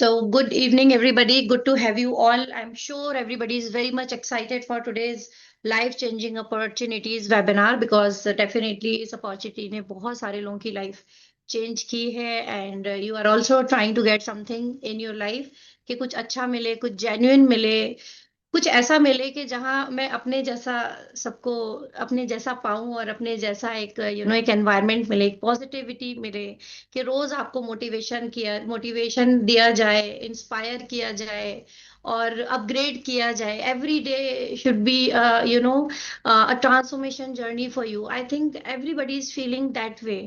So, good evening, everybody. Good to have you all. I'm sure everybody is very much excited for today's life-changing opportunities webinar because definitely इस opportunity ने बहुत सारे लोगों की life change की है and you are also trying to get something in your life कि कुछ अच्छा मिले, कुछ genuine मिले, कुछ ऐसा मिले कि जहां मैं अपने जैसा सबको अपने जैसा पाऊं और अपने जैसा एक एक एनवायरनमेंट मिले, एक पॉजिटिविटी मिले कि रोज आपको मोटिवेशन दिया जाए, इंस्पायर किया जाए और अपग्रेड किया जाए. Every day should be a transformation journey for you. I think everybody is feeling that way.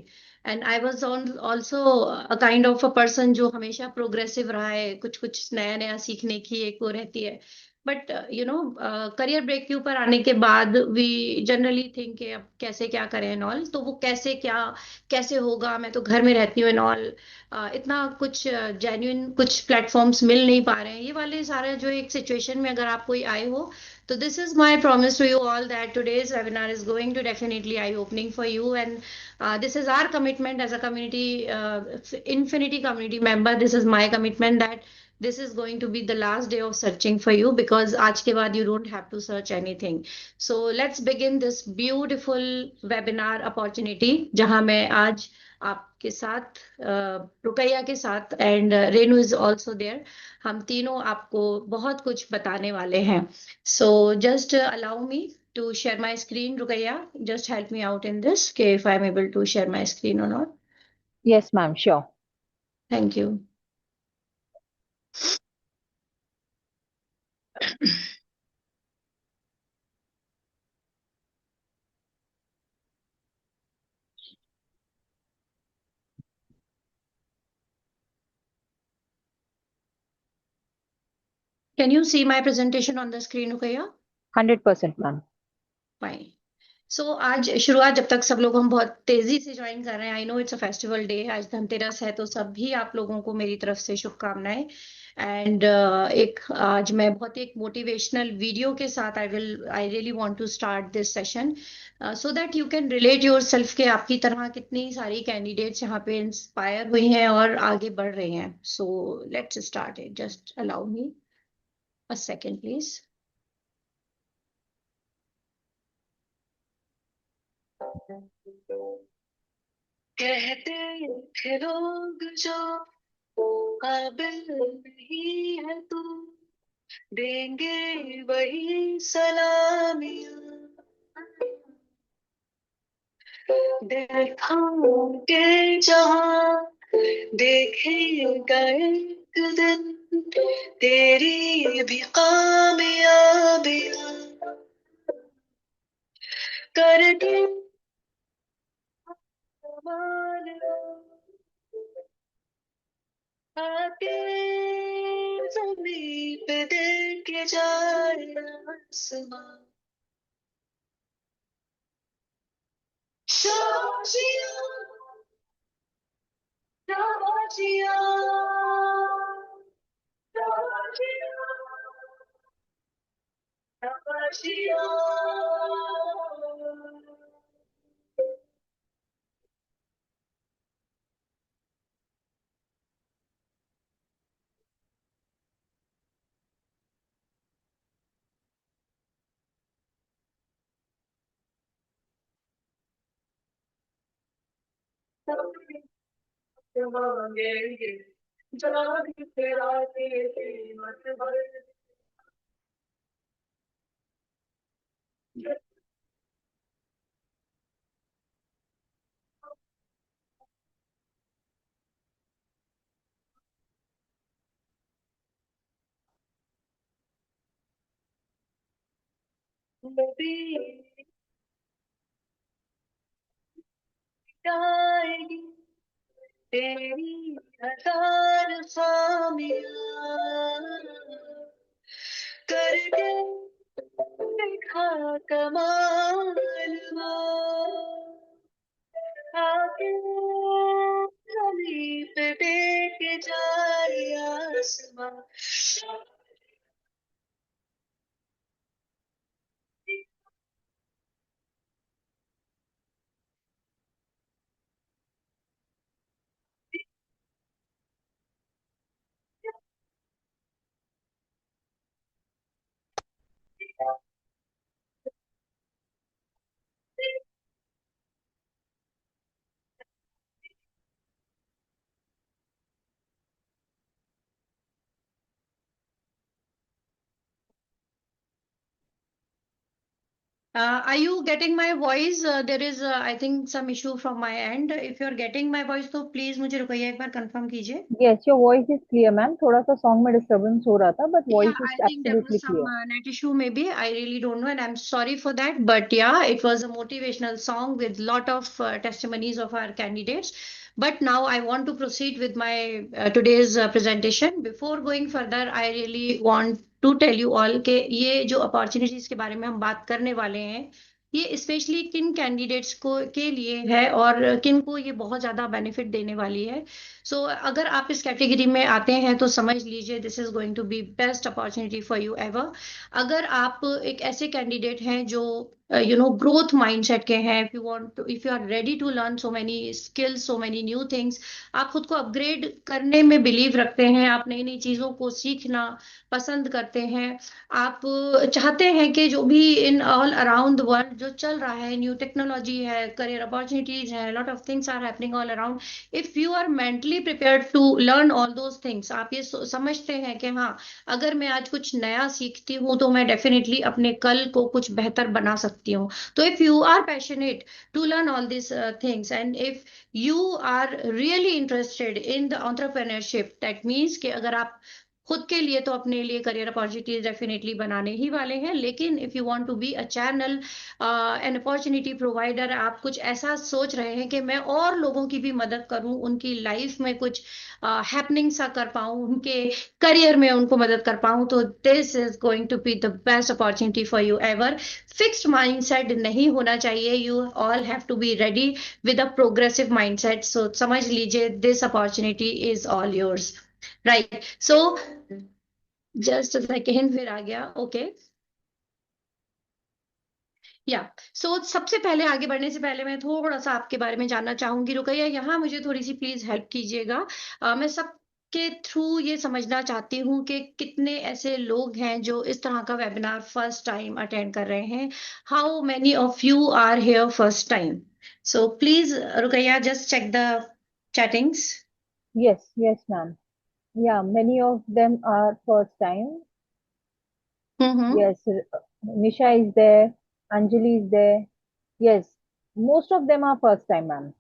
And I was on also a kind of a person जो हमेशा प्रोग्रेसिव रहा है, कुछ कुछ नया नया सीखने की एक वो रहती है. बट करियर ब्रेक के ऊपर आने के बाद वी जनरली थिंक कि अब कैसे क्या करें एंड ऑल. तो वो कैसे होगा, मैं तो घर में रहती हूँ एंड ऑल. इतना कुछ जेन्युइन कुछ प्लेटफॉर्म्स मिल नहीं पा रहे हैं, ये वाले सारे जो एक सिचुएशन में अगर आप कोई आए हो. तो this is my promise to you all that today's webinar is going to definitely I opening for you. And this is our commitment as a community, Infinity community member. This is my commitment that this is going to be the last day of searching for you because आज के बाद you don't have to search anything. So let's begin this beautiful webinar opportunity जहां मैं आज आपके साथ रुकैया के साथ and Renu is also there. हम तीनों आपको बहुत कुछ बताने वाले हैं. So just allow me to share my screen, Rukaiya. Just help me out in this, okay, if I'm able to share my screen or not. Yes, ma'am, sure. Thank you. Can you see my presentation on the screen, Rukaiya? 100%, ma'am. Fine. सो आज शुरुआत जब तक सब लोग हम बहुत तेजी से ज्वाइन कर रहे हैं. I know it's a festival day, आज धनतेरस है, तो सभी आप लोगों को मेरी तरफ से शुभकामनाएं. एंड एक आज मैं बहुत एक मोटिवेशनल वीडियो के साथ I really want to start this session so that you can relate your self के आपकी तरह कितनी सारी कैंडिडेट्स यहाँ पे इंस्पायर हुई हैं और आगे बढ़ रहे हैं. So let's start it. Just allow me a second please. कहते थे लोग जो काबिल नहीं है तू, देंगे वही सलामियां. दिल थाम के जहां देखेगा एक दिन तेरी भी कामयाबियां. करके कमाल आके ज़मीं पे देके जाए आसमां. शाबाशियां, शाबाशियां, शाबाशियां, शाबाशियां. मांगेंगे जान तेरा तेरी मत भर. नबी आएगी तेरी हजार सामियां. करके देखा कमाल वो आके गली पे देके जाए आसमां. Are you getting my voice? There is, I think, some issue from my end. If you are getting my voice, तो please मुझे रुकइए एक बार कंफर्म कीजिए. Yes, your voice is clear, ma'am. थोड़ा सा song में disturbance हो रहा था, but Yeah, voice is I think there was absolutely some clear. net issue maybe. I really don't know, and I'm sorry for that. But yeah, it was a motivational song with lot of testimonies of our candidates. But now I want to proceed with my today's presentation. Before going further, I really want to tell you all कि ये जो opportunities के बारे में हम बात करने वाले हैं, ये स्पेशली किन कैंडिडेट्स को के लिए है और किन को ये बहुत ज्यादा बेनिफिट देने वाली है. सो अगर आप इस कैटेगरी में आते हैं तो समझ लीजिए this is going to be best opportunity for you ever. अगर आप एक ऐसे कैंडिडेट हैं जो ग्रोथ माइंडसेट के हैं, if you want to, if you are ready to learn so many skills, so many new things, आप खुद को अपग्रेड करने में बिलीव रखते हैं, आप नई नई चीजों को सीखना पसंद करते हैं, आप चाहते हैं कि जो भी in all around the world जो चल रहा है, न्यू टेक्नोलॉजी है, करियर अपॉर्चुनिटीज है, lot of things are happening all around. If you are mentally prepared to learn all those things, आप ये समझते हैं कि हाँ, अगर मैं आज कुछ नया सीखती हूँ तो मैं डेफिनेटली अपने कल को कुछ बेहतर बना सकती हूँ. तो if you are passionate to learn all this things and if you are really interested in the entrepreneurship, that means कि अगर आप खुद के लिए तो अपने लिए करियर अपॉर्चुनिटीज डेफिनेटली बनाने ही वाले हैं, लेकिन if you want to be a channel an opportunity provider, आप कुछ ऐसा सोच रहे हैं कि मैं और लोगों की भी मदद करूं, उनकी लाइफ में कुछ हैपनिंग सा कर पाऊं, उनके करियर में उनको मदद कर पाऊं, तो this is going to be the best opportunity for you ever. Fixed mindset नहीं होना चाहिए. You all have to be ready with a progressive mindset. So समझ लीजिए this opportunity is all yours. Right. So just second फिर आ गया. Okay. या सो सबसे पहले आगे बढ़ने से पहले मैं थोड़ा सा आपके बारे में जानना चाहूंगी. रुकैया, यहाँ मुझे थोड़ी सी प्लीज हेल्प कीजिएगा. मैं सबके थ्रू ये समझना चाहती हूँ कि कितने ऐसे लोग हैं जो इस तरह का वेबिनार फर्स्ट टाइम अटेंड कर रहे हैं. How many of you are here first time? So please Rukaiya, just check the chattings. Yes, yes, ma'am. Yeah, many of them are first time. Hmm. Yes, Nisha is there, Anjali is there. Yes, most of them are first time, ma'am.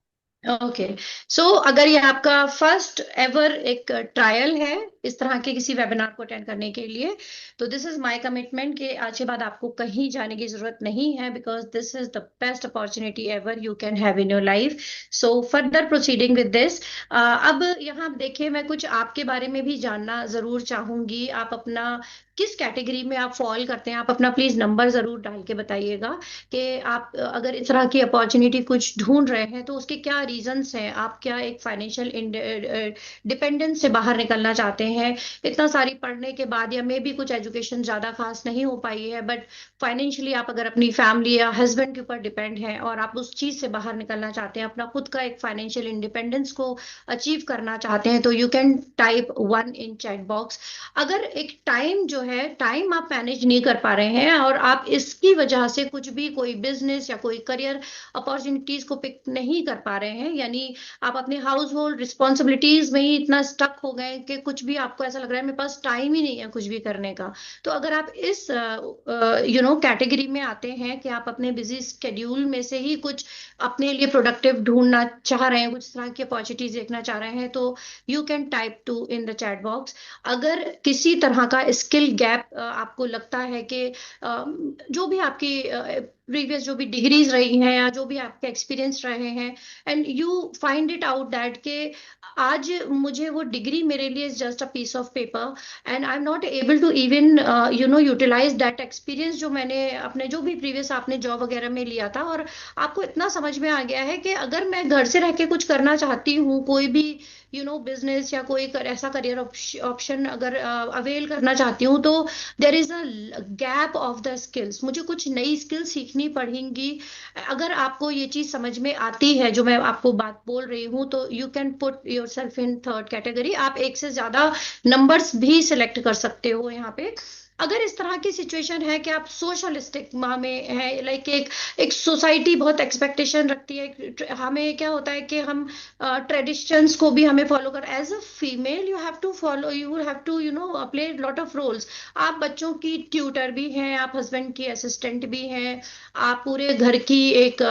Okay. So अगर ये आपका first ever एक trial है इस तरह के किसी webinar को अटेंड करने के लिए, तो दिस इज माय कमिटमेंट कि आज के बाद आपको कहीं जाने की जरूरत नहीं है, because this is the best opportunity ever you can have in your life. So further proceeding with this, अब यहाँ देखिए, मैं कुछ आपके बारे में भी जानना जरूर चाहूंगी. आप अपना किस कैटेगरी में आप फॉल करते हैं, आप अपना प्लीज नंबर जरूर डाल के बताइएगा कि आप अगर इस तरह की अपॉर्चुनिटी कुछ ढूंढ रहे हैं तो उसके क्या रीजंस हैं. आप क्या एक फाइनेंशियल डिपेंडेंस से बाहर निकलना चाहते हैं इतना सारी पढ़ने के बाद, या मे भी कुछ एजुकेशन ज्यादा खास नहीं हो पाई है, बट फाइनेंशियली आप अगर अपनी फैमिली या हस्बैंड के ऊपर डिपेंड हैं और आप उस चीज से बाहर निकलना चाहते हैं, अपना खुद का एक फाइनेंशियल इंडिपेंडेंस को अचीव करना चाहते हैं, तो you can type 1 in chat box. अगर एक टाइम जो है, टाइम आप मैनेज नहीं कर पा रहे हैं और आप इसकी वजह से कुछ भी कोई बिजनेस या कोई करियर अपॉर्चुनिटीज को पिक नहीं कर पा रहे हैं, यानी आप अपने हाउस होल्ड रिस्पॉन्सिबिलिटीज में ही इतना स्टक हो गए कि कुछ भी आपको ऐसा लग रहा है मेरे पास टाइम ही नहीं है कुछ भी करने का, तो अगर आप इस कैटेगरी में आते हैं कि आप अपने बिजी स्केड्यूल में से ही कुछ अपने लिए प्रोडक्टिव ढूंढना चाह रहे हैं, कुछ तरह की अपॉर्चुनिटीज देखना चाह रहे हैं, तो you can type 2 in the chat box. अगर किसी तरह का स्किल गैप आपको लगता है कि जो भी आपकी प्रीवियस जो भी डिग्रीज रही हैं या जो भी आपके एक्सपीरियंस रहे हैं, and you find it out that कि आज मुझे वो डिग्री मेरे लिए just a piece of paper and I am not able to even utilize that experience जो मैंने अपने जो भी प्रीवियस आपने जॉब वगैरह में लिया था, और आपको इतना समझ में आ गया है कि अगर मैं घर से रह के कुछ करना चाहती हूँ, कोई भी बिजनेस या कोई ऐसा करियर ऑप्शन अगर अवेल करना चाहती हूँ, तो there is a gap of the skills, मुझे कुछ नई स्किल्स सीखनी पड़ेंगी. अगर आपको ये चीज समझ में आती है जो मैं आपको बात बोल रही हूँ, तो you can put your self in third category. आप एक से ज्यादा नंबर्स भी सिलेक्ट कर सकते हो यहाँ पे. अगर इस तरह की सिचुएशन है कि आप सोशलिस्टिक में है, लाइक एक एक सोसाइटी बहुत एक्सपेक्टेशन रखती है, हमें क्या होता है कि हम ट्रेडिशंस को भी हमें फॉलो कर, as a female you have to follow, you have to play lot of roles. आप बच्चों की ट्यूटर भी हैं, आप हस्बैंड की असिस्टेंट भी हैं, आप पूरे घर की एक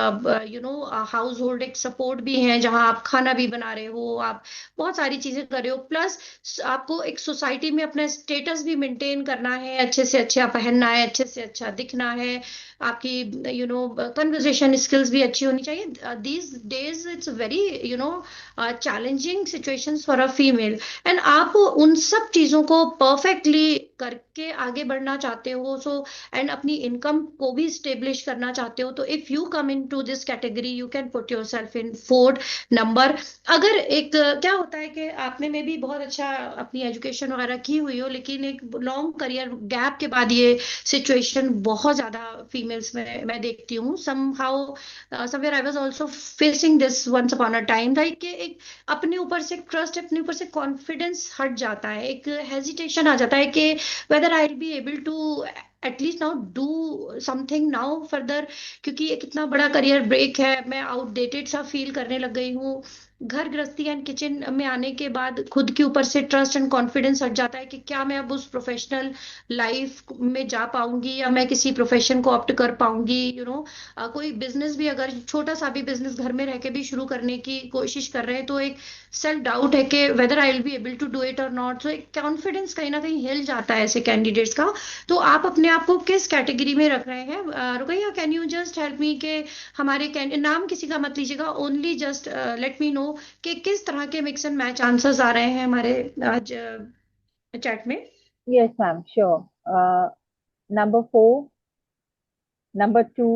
हाउस होल्ड एक सपोर्ट भी हैं, जहां आप खाना भी बना रहे हो, आप बहुत सारी चीजें कर रहे हो, प्लस आपको एक सोसाइटी में अपना स्टेटस भी मेंटेन करना है, अच्छे से अच्छा पहनना है, अच्छे से अच्छा दिखना है, आपकी कन्वर्सेशन स्किल्स भी अच्छी होनी चाहिए। These days it's very challenging situations for a female, and आप उन सब चीजों को परफेक्टली करके आगे बढ़ना चाहते हो, सो एंड अपनी इनकम को भी स्टेब्लिश करना चाहते हो, तो if you come into this category you can put your self in fourth number. अगर एक क्या होता है कि आपने में भी बहुत अच्छा अपनी एजुकेशन वगैरह की हुई हो, लेकिन एक लॉन्ग करियर गैप के बाद ये सिचुएशन बहुत ज्यादा फीमेल्स में मैं देखती हूँ, somehow somewhere I was also facing this once upon a time, like कि एक अपने ऊपर से ट्रस्ट, अपने ऊपर से कॉन्फिडेंस हट जाता है, एक हेजिटेशन आ जाता है कि whether I will be able to at least now do something now further, क्योंकि ये कितना बड़ा करियर ब्रेक है, मैं आउटडेटेड सा फील करने लग गई हूँ। घर गृहस्थी एंड किचन में आने के बाद खुद के ऊपर से ट्रस्ट एंड कॉन्फिडेंस हट जाता है कि क्या मैं अब उस प्रोफेशनल लाइफ में जा पाऊंगी, या मैं किसी प्रोफेशन को ऑप्ट कर पाऊंगी, कोई बिजनेस भी, अगर छोटा सा भी बिजनेस घर में रह के भी शुरू करने की कोशिश कर रहे हैं, तो एक सेल्फ डाउट है कि whether I will be able to do it और नॉट, सो एक कॉन्फिडेंस कहीं ना कहीं हिल जाता है ऐसे कैंडिडेट्स का। तो आप अपने आप को किस कैटेगरी में रख रहे हैं, Rukaiya, can you just help me के हमारे नाम किसी का मत लीजिएगा, only just let me know कि किस तरह के मिक्स एंड मैच आंसर्स आ रहे हैं हमारे आज चैट में। Yes, ma'am, sure. Number four, number two,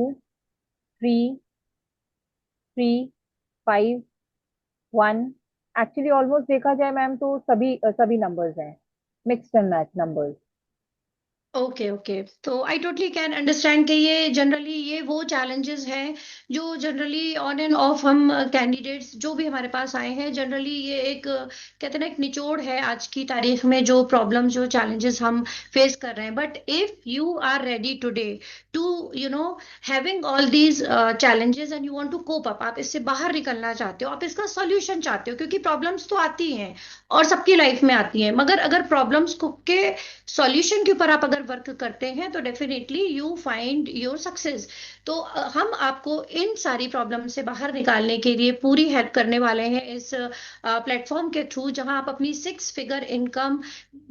three, three, five, one. Actually almost देखा जाए मैम तो सभी नंबर्स हैं, mixed and match numbers. Okay okay, तो आई टोटली कैन अंडरस्टैंड कि ये जनरली ये वो चैलेंजेस हैं जो जनरली ऑन एंड ऑफ हम कैंडिडेट्स जो भी हमारे पास आए हैं, जनरली ये एक कहते हैं ना एक निचोड़ है आज की तारीख में, जो प्रॉब्लम्स जो चैलेंजेस हम फेस कर रहे हैं। But if you are ready today to having all these challenges and you want to cope up, आप इससे बाहर निकलना चाहते हो, आप इसका सॉल्यूशन चाहते हो, क्योंकि प्रॉब्लम्स तो आती हैं और सबकी लाइफ में आती हैं, मगर अगर प्रॉब्लम्स को के सॉल्यूशन के ऊपर आप अगर वर्क करते हैं तो definitely you find your success. तो हम आपको इन सारी प्रॉब्लम से बाहर निकालने के लिए पूरी हेल्प करने वाले हैं इस प्लेटफॉर्म के थ्रू, जहां आप अपनी 6 figure income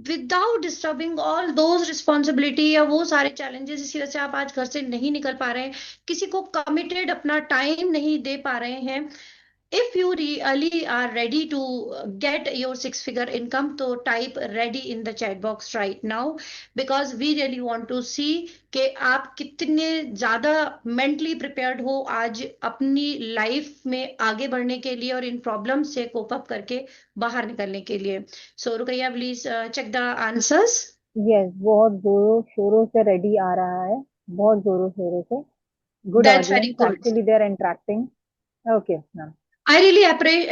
without disturbing all those responsibility या वो सारे चैलेंजेस, इसी वजह से आप आज घर से नहीं निकल पा रहे हैं, किसी को कमिटेड अपना टाइम नहीं दे पा रहे हैं, if you really are ready to get your 6 figure income, तो type ready in the chat box right now, because we really want to see कि आप कितने ज्यादा मेंटली प्रिपेयर्ड हो आज अपनी लाइफ में आगे बढ़ने के लिए और इन प्रॉब्लम से कोप अप करके बाहर निकलने के लिए। So Rukaiya please check the answers. Yes, बहुत जोरों शोरों से रेडी आ रहा है, बहुत जोरों शोरों से। Good that's very audience, good. Actually they are interacting. Okay ma'am. I really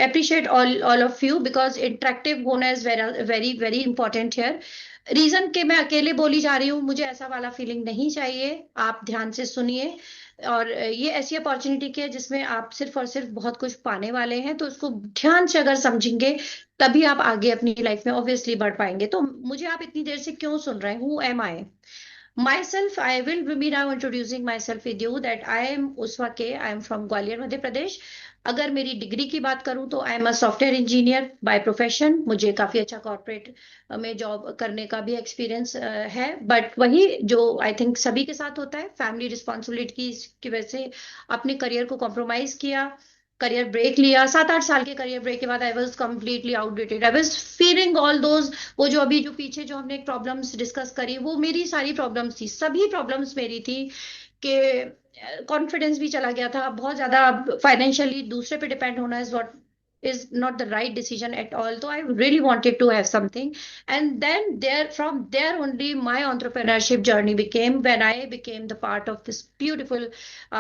appreciate all of you, because interactive होना is very very important here। Reason के मैं अकेले बोली जा रही हूँ, मुझे ऐसा वाला फीलिंग नहीं चाहिए, आप ध्यान से सुनिए। और ये ऐसी अपॉर्चुनिटी की है जिसमें आप सिर्फ और सिर्फ बहुत कुछ पाने वाले हैं, तो उसको ध्यान से अगर समझेंगे तभी आप आगे अपनी लाइफ में ऑब्वियसली बढ़ पाएंगे। तो मुझे आप इतनी देर से क्यों सुन रहे हैं? Who am I? Myself, I will be now introducing myself with you that I am Uswa K. I am from Gwalior Madhya Pradesh. अगर मेरी डिग्री की बात करूं तो I am a software engineer by profession, मुझे काफी अच्छा कॉर्पोरेट में जॉब करने का भी एक्सपीरियंस है, बट वही जो आई थिंक सभी के साथ होता है, फैमिली रिस्पॉन्सिबिलिटी की वजह से अपने करियर को कॉम्प्रोमाइज किया, करियर ब्रेक लिया, 7-8 साल के करियर ब्रेक के बाद I was completely outdated, I was feeling all those, वो जो अभी जो पीछे जो हमने प्रॉब्लम्स डिस्कस करी वो मेरी सारी प्रॉब्लम्स थी, सभी प्रॉब्लम्स मेरी थी कि कॉन्फिडेंस भी चला गया था बहुत ज्यादा, फाइनेंशियली दूसरे पे डिपेंड होना is what is not the right decision at all, so I really wanted to have something, and then there from there only my entrepreneurship journey became, when I became the part of this beautiful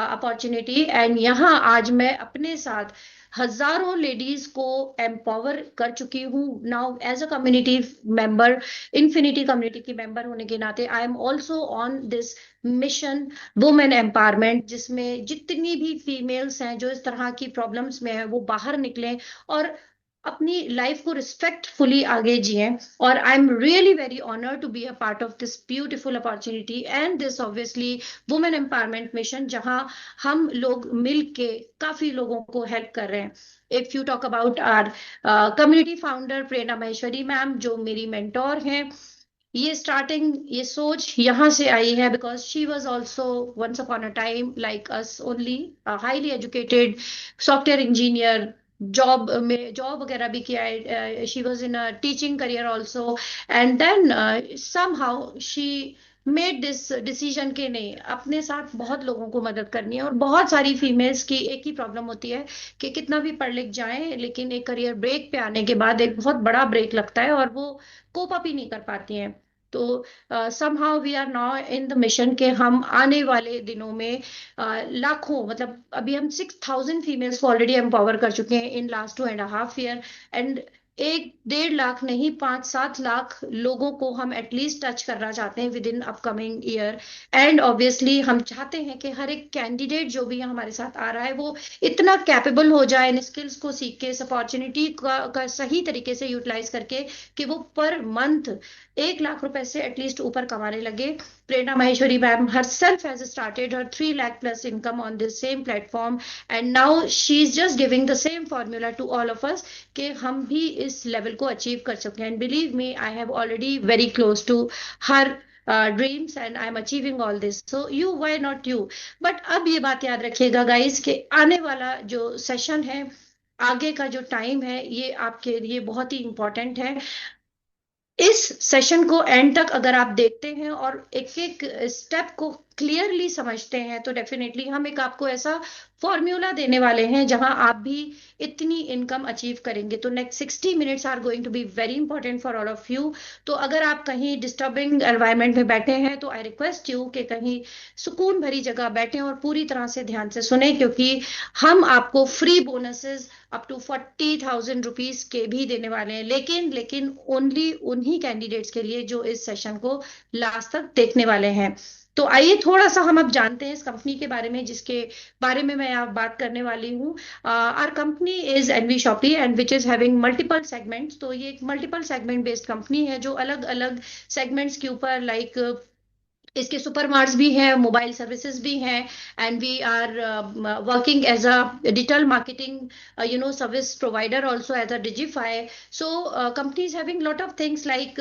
opportunity, and यहाँ आज मैं अपने साथ हजारों ladies को empower कर चुकी हूँ now as a community member, infinity community की मेंबर होने के नाते I am also on this mission women empowerment, जिसमें जितनी भी फीमेल्स हैं जो इस तरह की प्रॉब्लम्स में है वो बाहर निकलें और अपनी लाइफ को रिस्पेक्टफुली आगे जिए। और I am really very honoured to be a part of this beautiful opportunity and this obviously women empowerment mission, जहां हम लोग मिल के काफी लोगों को हेल्प कर रहे हैं। If you talk about our community founder Prerna Maheshwari ma'am, जो मेरी मेंटोर हैं, ये सोच यहाँ से आई है because she was also once upon a time like us only, highly educated software engineer, job वगैरह भी किया है, she was in a teaching career also, and then somehow she made this decision के नहीं, अपने साथ बहुत लोगों को मदद करनी है। और बहुत सारी फीमेल्स की एक ही प्रॉब्लम होती है कि कितना भी पढ़ लिख जाएं लेकिन एक करियर ब्रेक पे आने के बाद एक बहुत बड़ा ब्रेक लगता है और वो कोप अप ही नहीं कर पाती हैं। तो somehow we are now in the mission के हम आने वाले दिनों में लाखों, मतलब अभी हम 6,000 फीमेल्स को ऑलरेडी एम्पावर कर चुके हैं in last 2.5 year, and 1-1.5 lakh नहीं, 5-7 लाख लोगों को हम एटलीस्ट टच करना चाहते हैं with in upcoming year. And obviously हम चाहते हैं कि हर एक कैंडिडेट जो भी हमारे साथ आ रहा है वो इतना कैपेबल हो जाए इन स्किल्स को सीख के, इस अपॉर्चुनिटी का सही तरीके से यूटिलाइज करके, कि वो पर मंथ 1 लाख रुपए से एटलीस्ट ऊपर कमाने लगे। Prerna Maheshwari ma'am herself has started her 3 lakh plus income on this same platform, and now she is just giving the same formula to all of us कि हम भी इस लेवल को अचीव कर सकें। And believe me, I have already very close to her dreams and I am achieving all this, so you why not you. But अब ये बात याद रखिएगा गाइस कि आने वाला जो सेशन है, आगे का जो टाइम है, ये आपके लिए बहुत ही इंपॉर्टेंट है। इस सेशन को एंड तक अगर आप देखते हैं और एक एक स्टेप को क्लियरली समझते हैं तो डेफिनेटली हम एक आपको ऐसा फॉर्मूला देने वाले हैं जहां आप भी इतनी इनकम अचीव करेंगे। तो next 60 minutes are going to be very important for all of you. तो अगर आप कहीं डिस्टर्बिंग एनवायरनमेंट में बैठे हैं तो आई रिक्वेस्ट यू कि कहीं सुकून भरी जगह बैठे और पूरी तरह से ध्यान से सुने, क्योंकि हम आपको free bonuses up to 40,000 rupees के भी देने वाले हैं, लेकिन ओनली उन्हीं कैंडिडेट्स के लिए जो इस सेशन को लास्ट तक देखने वाले हैं। तो आइए थोड़ा सा हम अब जानते हैं इस कंपनी के बारे में जिसके बारे में मैं आप बात करने वाली हूँ। Our company is NV Shoppy and which is having multiple segments. तो ये एक मल्टीपल सेगमेंट बेस्ड कंपनी है जो अलग अलग सेगमेंट्स के ऊपर, लाइक इसके सुपर मार्ट्स भी हैं, मोबाइल सर्विसेज भी हैं, and we are working as a digital marketing service provider also as a digify. So company is having lot of things like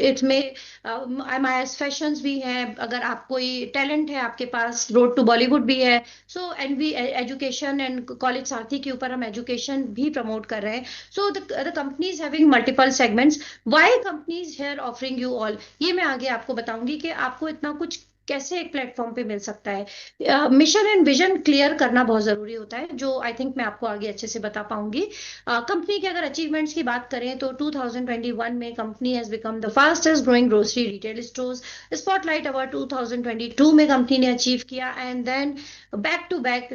इसमें एमआईएस फैशंस भी हैं, अगर आप कोई टैलेंट है आपके पास, रोड टू बॉलीवुड भी है। So and we education and college साथी के ऊपर हम एजुकेशन भी प्रमोट कर रहे हैं। So the company is having multiple segments. Why company is here offering you all, ये मैं आगे आपको बताऊंगी कि आपको इतना कुछ कैसे एक प्लेटफॉर्म पे मिल सकता है। मिशन एंड विजन क्लियर करना बहुत जरूरी होता है, जो आई थिंक मैं आपको आगे अच्छे से बता पाऊंगी। कंपनी के अगर अचीवमेंट्स की बात करें तो 2021 में company has become the fastest growing grocery retail stores spotlight award 2022 में कंपनी ने अचीव किया, and then back to back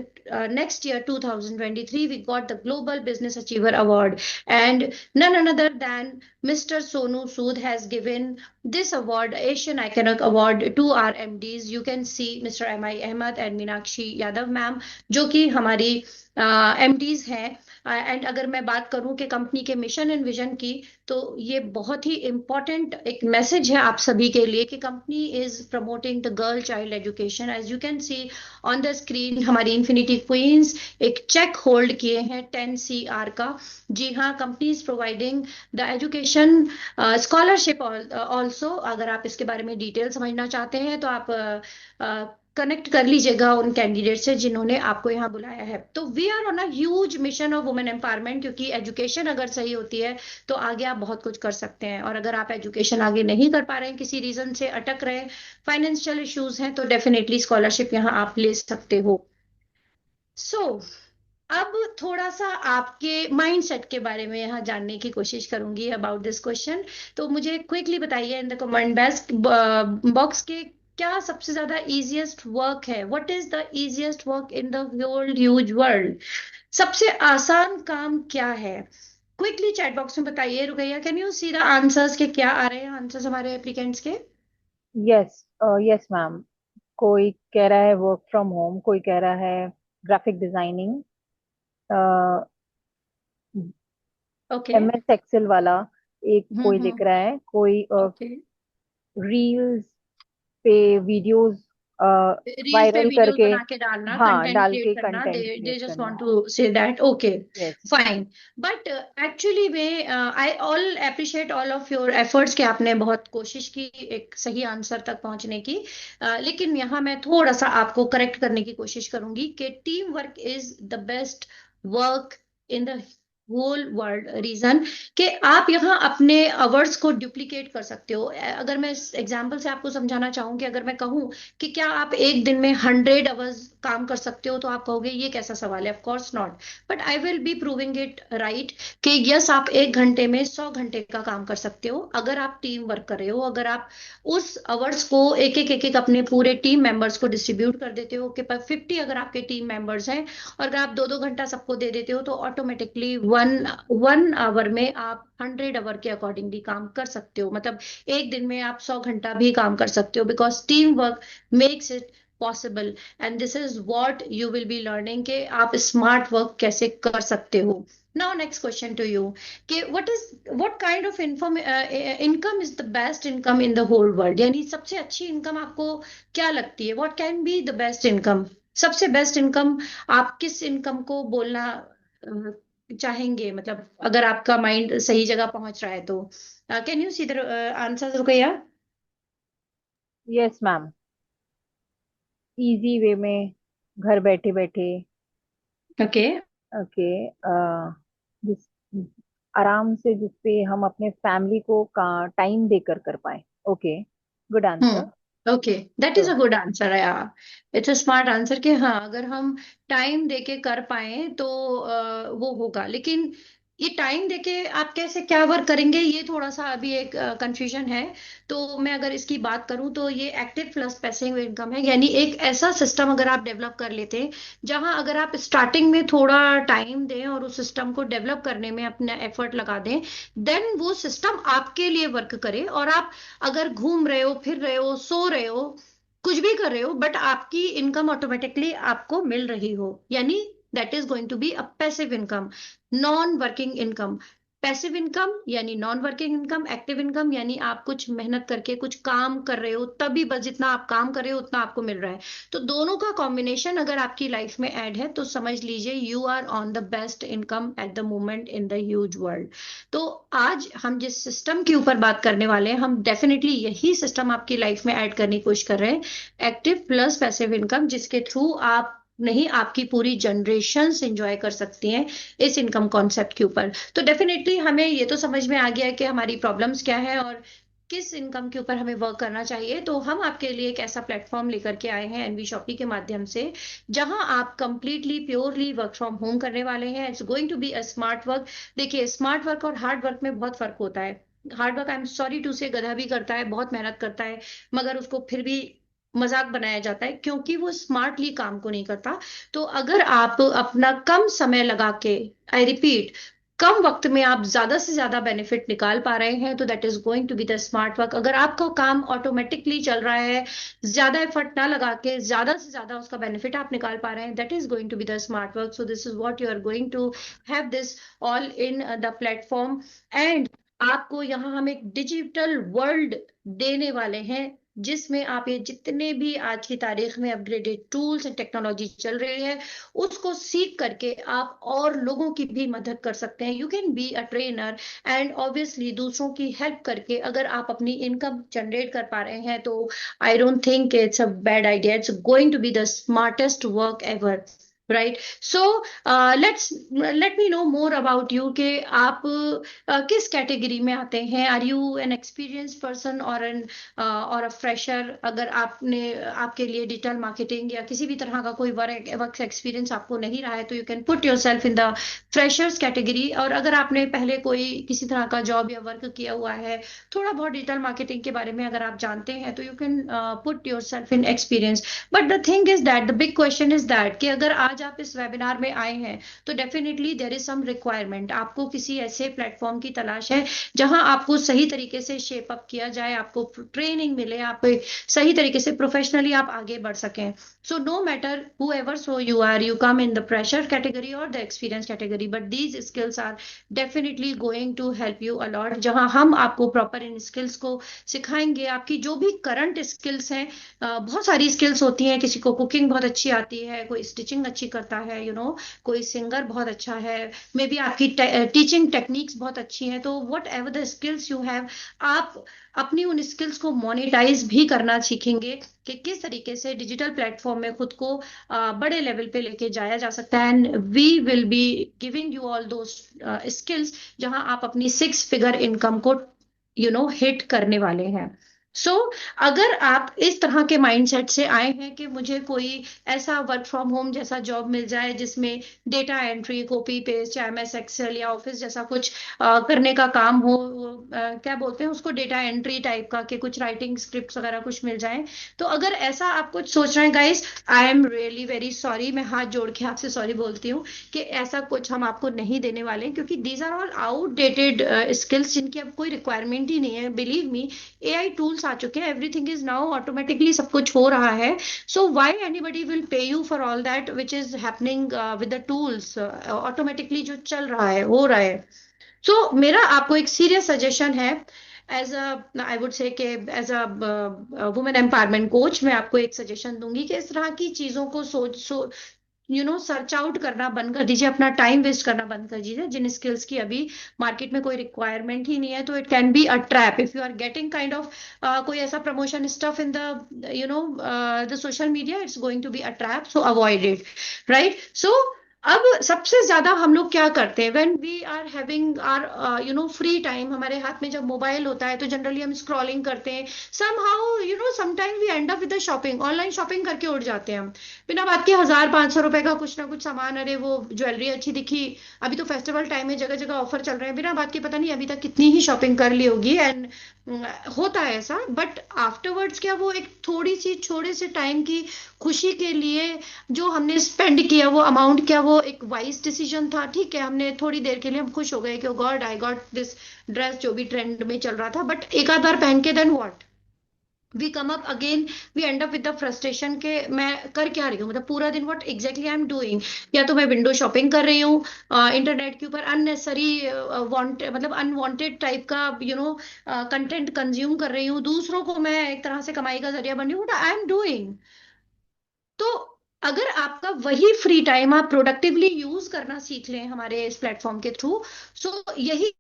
next year 2023 we got the global business achiever award, and none other than Mr. Sonu Sood has given this award, Asian Iconic Award, to our MDs. You can see Mr. M.I. Ahmed and Meenakshi Yadav ma'am, जो कि हमारी MDs हैं। And अगर मैं बात करूं कि company के मिशन एंड विजन की, तो ये बहुत ही इंपॉर्टेंट एक मैसेज है आप सभी के लिए कि company is promoting the girl child education. As you can see on the screen, हमारी इन्फिनिटी क्वींस एक चेक होल्ड किए हैं 10 CR का। जी हाँ, company is providing the education scholarship also. अगर आप इसके बारे में डिटेल समझना चाहते हैं तो आप कनेक्ट कर लीजिएगा उन कैंडिडेट से जिन्होंने आपको यहाँ बुलाया है। तो we are on a huge mission of women empowerment, क्योंकि एजुकेशन अगर सही होती है तो आगे आप बहुत कुछ कर सकते हैं, और अगर आप एजुकेशन आगे नहीं कर पा रहे हैं, किसी रीजन से अटक रहे हैं, फाइनेंशियल इश्यूज हैं, तो डेफिनेटली स्कॉलरशिप यहाँ आप ले सकते हो। सो अब थोड़ा सा आपके माइंडसेट के बारे में यहाँ जानने की कोशिश करूंगी अबाउट दिस क्वेश्चन। तो मुझे क्विकली बताइए इन द कमेंट बॉक्स के क्या सबसे ज्यादा इजीएस्ट वर्क है, what is the easiest work in the whole huge world. सबसे आसान काम क्या है? क्विकली चैट बॉक्स में बताइए। Rukaiya, can you see the answers के क्या आ रहे हैं आंसर्स हमारे एप्लीकेंट्स के? Yes, yes ma'am. कोई कह रहा है वर्क फ्रॉम होम, कोई कह रहा है graphic designing, okay. MS Excel वाला एक कोई लिख हम्म। रहा है, कोई ओके। रील्स पे वीडियोस रील्स पे वायरल वीडियोस करके, बना के डालना, हाँ, कंटेंट डाल क्रिएट के करना, they content they create just want करना। To say that. Okay, yes. Fine. But actually में I all appreciate all of your efforts कि आपने बहुत कोशिश की एक सही आंसर तक पहुंचने की। लेकिन यहाँ मैं थोड़ा सा आपको करेक्ट करने की कोशिश करूंगी कि team work is the best work in the whole world. Reason कि आप यहाँ अपने आवर्स को डुप्लीकेट कर सकते हो। अगर मैं इस एग्जांपल से आपको समझाना चाहूँ कि अगर मैं कहूँ कि क्या आप एक दिन में 100 आवर्स काम कर सकते हो, तो आप कहोगे ये कैसा सवाल है, of course not. But I will B proving it right कि यस, आप एक घंटे में 100 घंटे का काम कर सकते हो अगर आप टीम वर्क कर रहे हो। अगर आप उस आवर्स को एक एक अपने पूरे टीम मेंबर्स को डिस्ट्रीब्यूट कर देते हो कि 50 अगर आपके टीम मेंबर्स हैं और अगर आप 2-2 घंटा सबको दे देते हो, तो ऑटोमेटिकली वन वन आवर में आप 100 आवर के अकॉर्डिंगली काम कर सकते हो। मतलब एक दिन में आप 100 घंटा भी काम कर सकते हो, because team work makes it possible. And this is what you will be learning कि आप स्मार्ट वर्क कैसे कर सकते हो। Now next question to you कि what kind of income is the best income in the whole world? यानी सबसे अच्छी इनकम आपको क्या लगती है? What can be the best income? सबसे बेस्ट इनकम, आप किस इनकम को बोलना चाहेंगे? मतलब अगर आपका माइंड सही जगह पहुंच रहा है तो can you see the answer, Rukaiya? Yes ma'am. Easy way में, घर बैठे बैठे, ओके। ओके, जिस आराम से, जिसपे हम अपने फैमिली को का टाइम देकर कर पाए। Okay, good answer. Okay, that is a good answer. या इट्स अ स्मार्ट आंसर कि हाँ, अगर हम टाइम देके कर पाए तो वो होगा। लेकिन ये टाइम देके आप कैसे क्या वर्क करेंगे, ये थोड़ा सा अभी एक कंफ्यूजन है। तो मैं अगर इसकी बात करूं तो ये एक्टिव प्लस पैसिव इनकम है। यानी एक ऐसा सिस्टम अगर आप डेवलप कर लेते हैं जहां अगर आप स्टार्टिंग में थोड़ा टाइम दें और उस सिस्टम को डेवलप करने में अपना एफर्ट लगा दें, देन वो सिस्टम आपके लिए वर्क करे और आप अगर घूम रहे हो, फिर रहे हो, सो रहे हो, कुछ भी कर रहे हो, बट आपकी इनकम ऑटोमेटिकली आपको मिल रही हो, यानी that is going to be a passive income, non working income. Passive income यानी non working income, active income यानी आप कुछ मेहनत करके कुछ काम कर रहे हो, तभी बस जितना आप काम कर रहे हो उतना आपको मिल रहा है। तो दोनों का कॉम्बिनेशन अगर आपकी लाइफ में ऐड है तो समझ लीजिए you are on the best income at the moment in the huge world. तो आज हम जिस सिस्टम के ऊपर बात करने वाले हैं, हम डेफिनेटली यही सिस्टम आपकी लाइफ में ऐड करने की कोशिश कर रहे हैं, एक्टिव प्लस पैसिव इनकम, जिसके थ्रू आप नहीं, आपकी पूरी जनरेशन एंजॉय कर सकती हैं इस इनकम कॉन्सेप्ट के ऊपर। तो डेफिनेटली हमें ये तो समझ में आ गया है कि हमारी प्रॉब्लम्स क्या है और किस इनकम के ऊपर हमें वर्क करना चाहिए। तो हम आपके लिए एक ऐसा प्लेटफॉर्म लेकर के आए हैं एनवी शॉपी के माध्यम से, जहां आप completely purely work from home करने वाले हैं। It's going to be a smart work. देखिए, स्मार्ट वर्क और हार्ड वर्क में बहुत फर्क होता है। Hard work, I am sorry to say, गधा भी करता है, बहुत मेहनत करता है, मगर उसको फिर भी मजाक बनाया जाता है क्योंकि वो स्मार्टली काम को नहीं करता। तो अगर आप अपना कम समय लगा के, आई रिपीट, कम वक्त में आप ज्यादा से ज्यादा बेनिफिट निकाल पा रहे हैं, तो that is going to be the smart work. अगर आपका काम ऑटोमेटिकली चल रहा है, ज्यादा एफर्ट ना लगा के ज्यादा से ज्यादा उसका बेनिफिट आप निकाल पा रहे हैं, that is going to be the smart work. So this is what you are going to have this all in the platform. And आपको यहाँ हम एक डिजिटल वर्ल्ड देने वाले हैं, जिसमें आप ये जितने भी आज की तारीख में अपग्रेडेड टूल्स एंड टेक्नोलॉजी चल रही है, उसको सीख करके आप और लोगों की भी मदद कर सकते हैं। You can be a trainer and obviously दूसरों की हेल्प करके अगर आप अपनी इनकम जनरेट कर पा रहे हैं, तो I don't think it's a bad idea. It's going to be the smartest work ever, right? So let's let me know more about you कि आप किस कैटेगरी में आते हैं। Are you an experience person or an or a fresher? अगर आपने, आपके लिए डिजिटल मार्केटिंग या किसी भी तरह का कोई वर्क वर्क एक्सपीरियंस आपको नहीं रहा है, तो you can put yourself in the freshers category. और अगर आपने पहले कोई किसी तरह का जॉब या वर्क किया हुआ है, थोड़ा बहुत डिजिटल मार्केटिंग के बारे में अगर आप जानते हैं, तो you can put yourself in experience. But the thing is that the big question is that कि अगर आज आज आप इस वेबिनार में आए हैं तो definitely there is some requirement, आपको किसी ऐसे प्लेटफॉर्म की तलाश है जहां आपको सही तरीके से शेप अप किया जाए, आपको ट्रेनिंग मिले, आप सही तरीके से प्रोफेशनली आप आगे बढ़ सकें. So no matter whoever so you are, you come in the pressure category or the experience category, but these skills are definitely going to help you a lot. जहां हम आपको प्रॉपर इन स्किल्स को सिखाएंगे, आपकी जो भी करंट स्किल्स हैं, बहुत सारी स्किल्स होती हैं, किसी को कुकिंग बहुत अच्छी आती है, कोई स्टिचिंग अच्छी करता है, कोई सिंगर बहुत अच्छा है, मे बी आपकी टीचिंग टेक्निक्स बहुत अच्छी हैं. तो what ever the skills you have, आप अपनी उन स्किल्स को मोनेटाइज भी करना सीखेंगे कि किस तरीके से डिजिटल प्लेटफॉर्म में खुद को बड़े लेवल पे लेके जाया जा सकता है. And we will be giving you all those skills जहां आप अपनी 6 फिगर इनकम को हिट करने वाले हैं. सो अगर आप इस तरह के माइंडसेट से आए हैं कि मुझे कोई ऐसा वर्क फ्रॉम होम जैसा जॉब मिल जाए जिसमें डेटा एंट्री, कॉपी पेस्ट या एमएस एक्सेल या ऑफिस जैसा कुछ करने का काम हो, क्या बोलते हैं उसको, डेटा एंट्री टाइप का, कि कुछ राइटिंग स्क्रिप्ट वगैरह कुछ मिल जाए. तो अगर ऐसा आप कुछ सोच रहे हैं guys, I am really very sorry, मैं हाथ जोड़ के आपसे सॉरी बोलती हूँ कि ऐसा कुछ हम आपको नहीं देने वाले हैं, क्योंकि these are all outdated skills जिनकी अब कोई रिक्वायरमेंट ही नहीं है. बिलीव मी, एआई टूल्स आ चुके हैं, एवरीथिंग इज नाउ ऑटोमेटिकली, सब कुछ हो रहा है. So why anybody will pay you for all that which is happening with the tools, automatically जो चल रहा है, हो रहा है. सो मेरा आपको एक सीरियस सजेशन है, as a I would say कि as a women empowerment coach, मैं आपको एक सजेशन दूंगी कि इस तरह की चीजों को सर्च आउट करना बंद कर दीजिए, अपना टाइम वेस्ट करना बंद कर दीजिए जिन स्किल्स की अभी मार्केट में कोई रिक्वायरमेंट ही नहीं है. तो it can be a trap if you are getting kind of कोई ऐसा promotion stuff in the social media, it's going to be a trap, so avoid it, right. So अब सबसे ज्यादा हम लोग क्या करते हैं, when we are having are free time, हमारे हाथ में जब मोबाइल होता है तो जनरली हम स्क्रॉलिंग करते हैं, somehow sometime we end up with the shopping, online shopping करके उठ जाते हैं हम बिना बात के. 1,000-500 रुपए का कुछ ना कुछ सामान, अरे वो ज्वेलरी अच्छी दिखी, अभी तो फेस्टिवल टाइम है, जगह जगह ऑफर चल रहे हैं, बिना बात के पता नहीं अभी तक कितनी ही शॉपिंग कर ली होगी. एंड होता है ऐसा, बट आफ्टरवर्ड्स क्या वो एक थोड़ी सी छोटे से टाइम की खुशी के लिए जो हमने स्पेंड किया, वो अमाउंट, क्या वो एक वाइज डिसीजन था? ठीक है, हमने थोड़ी देर के लिए हम खुश हो गए कि God I got this dress जो भी ट्रेंड में चल रहा था, बट एक आध बार पहन के then what, we come up again, we end up with the frustration के मैं कर क्या रही हूँ, मतलब पूरा दिन what exactly I am doing. या तो मैं विंडो शॉपिंग कर रही हूँ इंटरनेट के ऊपर, अननेसेसरी मतलब अनवांटेड टाइप का कंटेंट कंज्यूम कर रही हूँ, दूसरों को मैं एक तरह से कमाई का जरिया बन रही हूँ, व्हाट आई एम डूइंग. तो अगर आपका वही फ्री टाइम आप प्रोडक्टिवली यूज करना सीख लें हमारे इस प्लेटफॉर्म के थ्रू, सो यही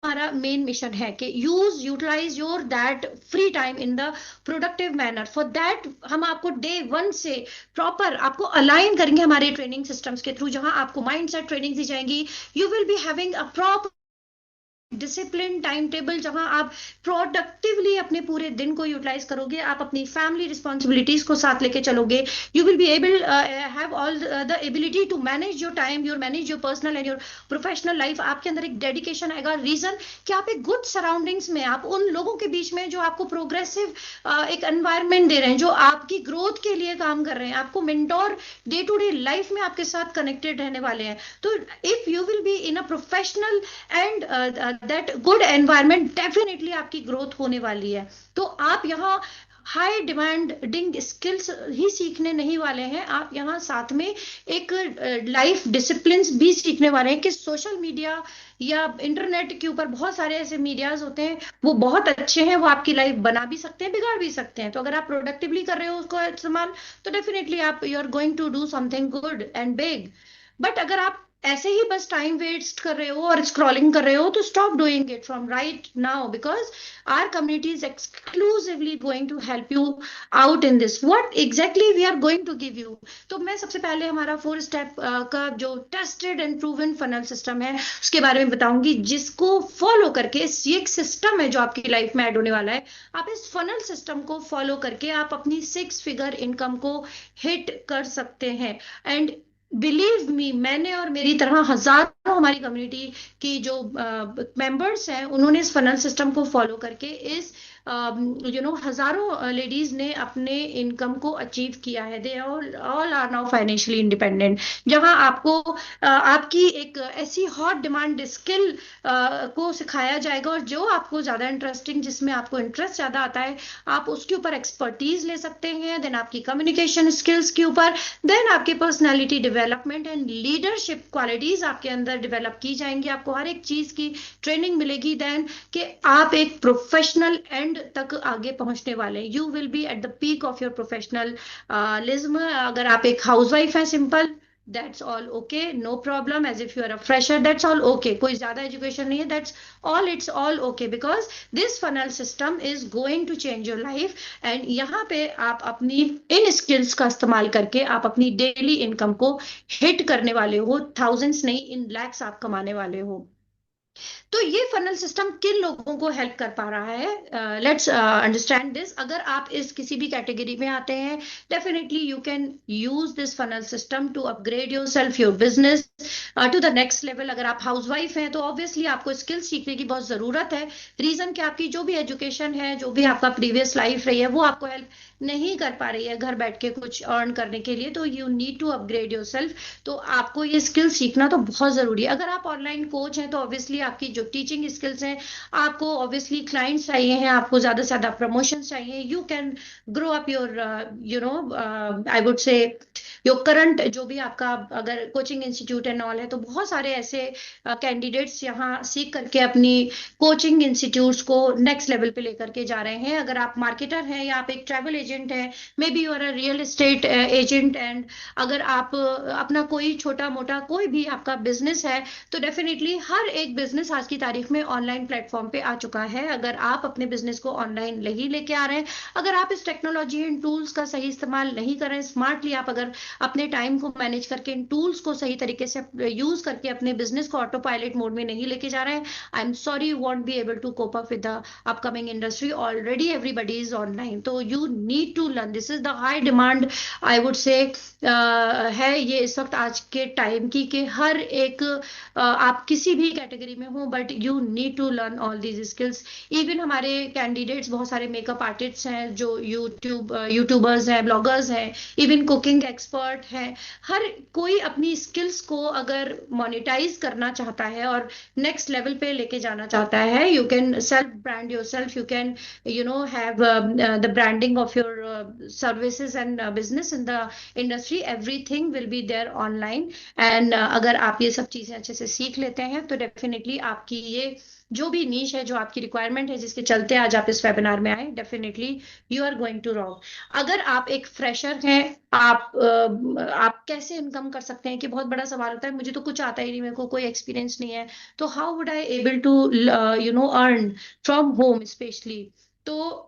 हमारा मेन मिशन है कि utilize your that free time in the productive manner. For that हम आपको डे 1 से प्रॉपर आपको अलाइन करेंगे हमारे ट्रेनिंग सिस्टम्स के थ्रू, जहां आपको माइंडसेट ट्रेनिंग दी जाएंगी. You will be having a proper discipline time table, जहां आप प्रोडक्टिवली अपने पूरे दिन को यूटिलाइज करोगे, आप अपनी फैमिली रिस्पॉन्सिबिलिटीज को साथ लेके चलोगे. You will be able have all the ability to manage your time, your manage your personal and your professional life. आपके अंदर एक डेडिकेशन आएगा, रीजन कि आप एक गुड सराउंडिंग्स में, आप उन लोगों के बीच में जो आपको प्रोग्रेसिव एक एनवायरमेंट दे रहे हैं, जो आपकी ग्रोथ के लिए काम कर रहे हैं, आपको mentor day to day life में आपके साथ कनेक्टेड रहने वाले हैं. तो if you will be in a professional and that good environment, definitely आपकी ग्रोथ होने वाली है. तो आप यहाँ हाई डिमांडिंग स्किल्स ही सीखने नहीं वाले हैं, आप यहाँ साथ में एक लाइफ डिसिप्लिन भी सीखने वाले हैं कि सोशल मीडिया या इंटरनेट के ऊपर बहुत सारे ऐसे मीडियाज होते हैं, वो बहुत अच्छे हैं, वो आपकी लाइफ बना भी सकते हैं, बिगाड़ भी सकते हैं. तो अगर आप प्रोडक्टिवली कर रहे हो उसको इस्तेमाल, तो डेफिनेटली आप you are going to do something good and big. But अगर आप ऐसे ही बस टाइम वेस्ट कर रहे हो और स्क्रॉलिंग कर रहे हो, तो stop doing it from right now, because our community is exclusively going to help you out in this. What exactly we are going to give you. तो मैं सबसे पहले हमारा 4 स्टेप का जो tested and proven funnel system है उसके बारे में बताऊंगी, जिसको फॉलो करके ये एक सिस्टम है जो आपकी लाइफ में ऐड होने वाला है. आप इस फनल सिस्टम को फॉलो करके आप अपनी 6 फिगर इनकम को हिट कर सकते हैं. एंड बिलीव मी, मैंने और मेरी तरह हजारों हमारी कम्युनिटी की जो मेंबर्स हैं, उन्होंने इस फनल सिस्टम को फॉलो करके इस हजारों लेडीज ने अपने इनकम को अचीव किया है। They all are now financially independent. जहां आपको आपकी एक ऐसी हॉट डिमांड स्किल को सिखाया जाएगा, और जो आपको ज्यादा इंटरेस्टिंग, जिसमें आपको इंटरेस्ट ज्यादा आता है, आप उसके ऊपर एक्सपर्टीज ले सकते हैं। देन आपकी कम्युनिकेशन स्किल्स के ऊपर, देन आपके personality development and leadership qualities आपके अंदर डेवलप की जाएंगी। आपको हर एक चीज की ट्रेनिंग मिलेगी, देन कि आप एक प्रोफेशनल एंड तक आगे पहुंचने वाले हैं। You will be at the peak of your professionalism. अगर आप एक हाउसवाइफ हैं simple, that's all okay, no problem. As if you are a fresher, that's all okay. कोई ज्यादा एजुकेशन नहीं है, that's all, it's all okay, because this funnel system is going to change your life. And यहाँ पे आप अपनी इन skills का इस्तेमाल करके आप अपनी डेली इनकम को हिट करने वाले हो। थाउजेंड्स नहीं, इन लैक्स आप कमाने वाले हो। तो ये फनल सिस्टम किन लोगों को हेल्प कर पा रहा है? Let's understand this. अगर आप इस किसी भी कैटेगरी में आते हैं, definitely you can use this funnel system to upgrade your self, your business to the next level. अगर आप हाउसवाइफ हैं तो ऑब्वियसली आपको स्किल्स सीखने की बहुत जरूरत है। रीजन कि आपकी जो भी एजुकेशन है, जो भी आपका प्रीवियस लाइफ रही है, वो आपको हेल्प नहीं कर पा रही है घर बैठ के कुछ अर्न करने के लिए। तो you need to upgrade your self. तो आपको ये स्किल सीखना तो बहुत जरूरी है। अगर आप ऑनलाइन कोच हैं तो ऑब्वियसली आपकी जो टीचिंग स्किल्स हैं, आपको ऑब्वियसली क्लाइंट्स चाहिए हैं, आपको ज्यादा से ज्यादा प्रमोशन चाहिए। You can grow up your I would से योर करंट, जो भी आपका अगर कोचिंग इंस्टीट्यूट एंड ऑल है, तो बहुत सारे ऐसे कैंडिडेट्स यहाँ सीख करके अपनी कोचिंग इंस्टीट्यूट्स को नेक्स्ट लेवल पे लेकर के जा रहे हैं। अगर आप मार्केटर हैं या आप एक ट्रैवल एजेंट हैं, maybe you are a real estate agent, and अगर आप अपना कोई छोटा मोटा कोई भी आपका बिजनेस है, तो डेफिनेटली हर एक बिजनेस आज की तारीख में ऑनलाइन प्लेटफॉर्म पे आ चुका है। अगर आप अपने बिजनेस को ऑनलाइन नहीं लेके आ रहे हैं, अगर आप इस टेक्नोलॉजी इन टूल्स का सही इस्तेमाल नहीं कर रहे हैं स्मार्टली, आप अगर अपने टाइम को मैनेज करके इन टूल्स को सही तरीके से यूज करके अपने बिजनेस को ऑटो पायलट मोड में नहीं लेके जा रहे हैं, I am sorry, you won't be able to cope up with the upcoming industry. Already everybody is online, तो you need to learn. This is the high demand, I would say है ये इस वक्त आज के टाइम की, कि हर एक आप किसी भी कैटेगरी में हो, but you need to learn all these skills. Even हमारे कैंडिडेट्स बहुत सारे मेकअप आर्टिस्ट हैं, जो यूट्यूबर्स हैं, ब्लॉगर्स हैं, इवन कुकिंग एक्सपर्ट हैं। हर कोई अपनी स्किल्स को अगर मोनेटाइज करना चाहता है और नेक्स्ट लेवल पे लेके जाना चाहता है, you can self brand your self, you can have the branding of your services and business in the industry. Everything will be there online. And अगर आप ये सब चीजें अच्छे से सीख लेते हैं, तो डेफिनेटली आपकी ये जो भी नीश है, जो आपकी रिक्वायरमेंट है, जिसके चलते आज आप इस वेबिनार में आए, definitely you are going to rock. अगर आप एक फ्रेशर हैं, आप कैसे इनकम कर सकते हैं, कि बहुत बड़ा सवाल होता है। मुझे तो कुछ आता ही नहीं, मेरे को कोई एक्सपीरियंस नहीं है, तो how would I able to earn from home specially. तो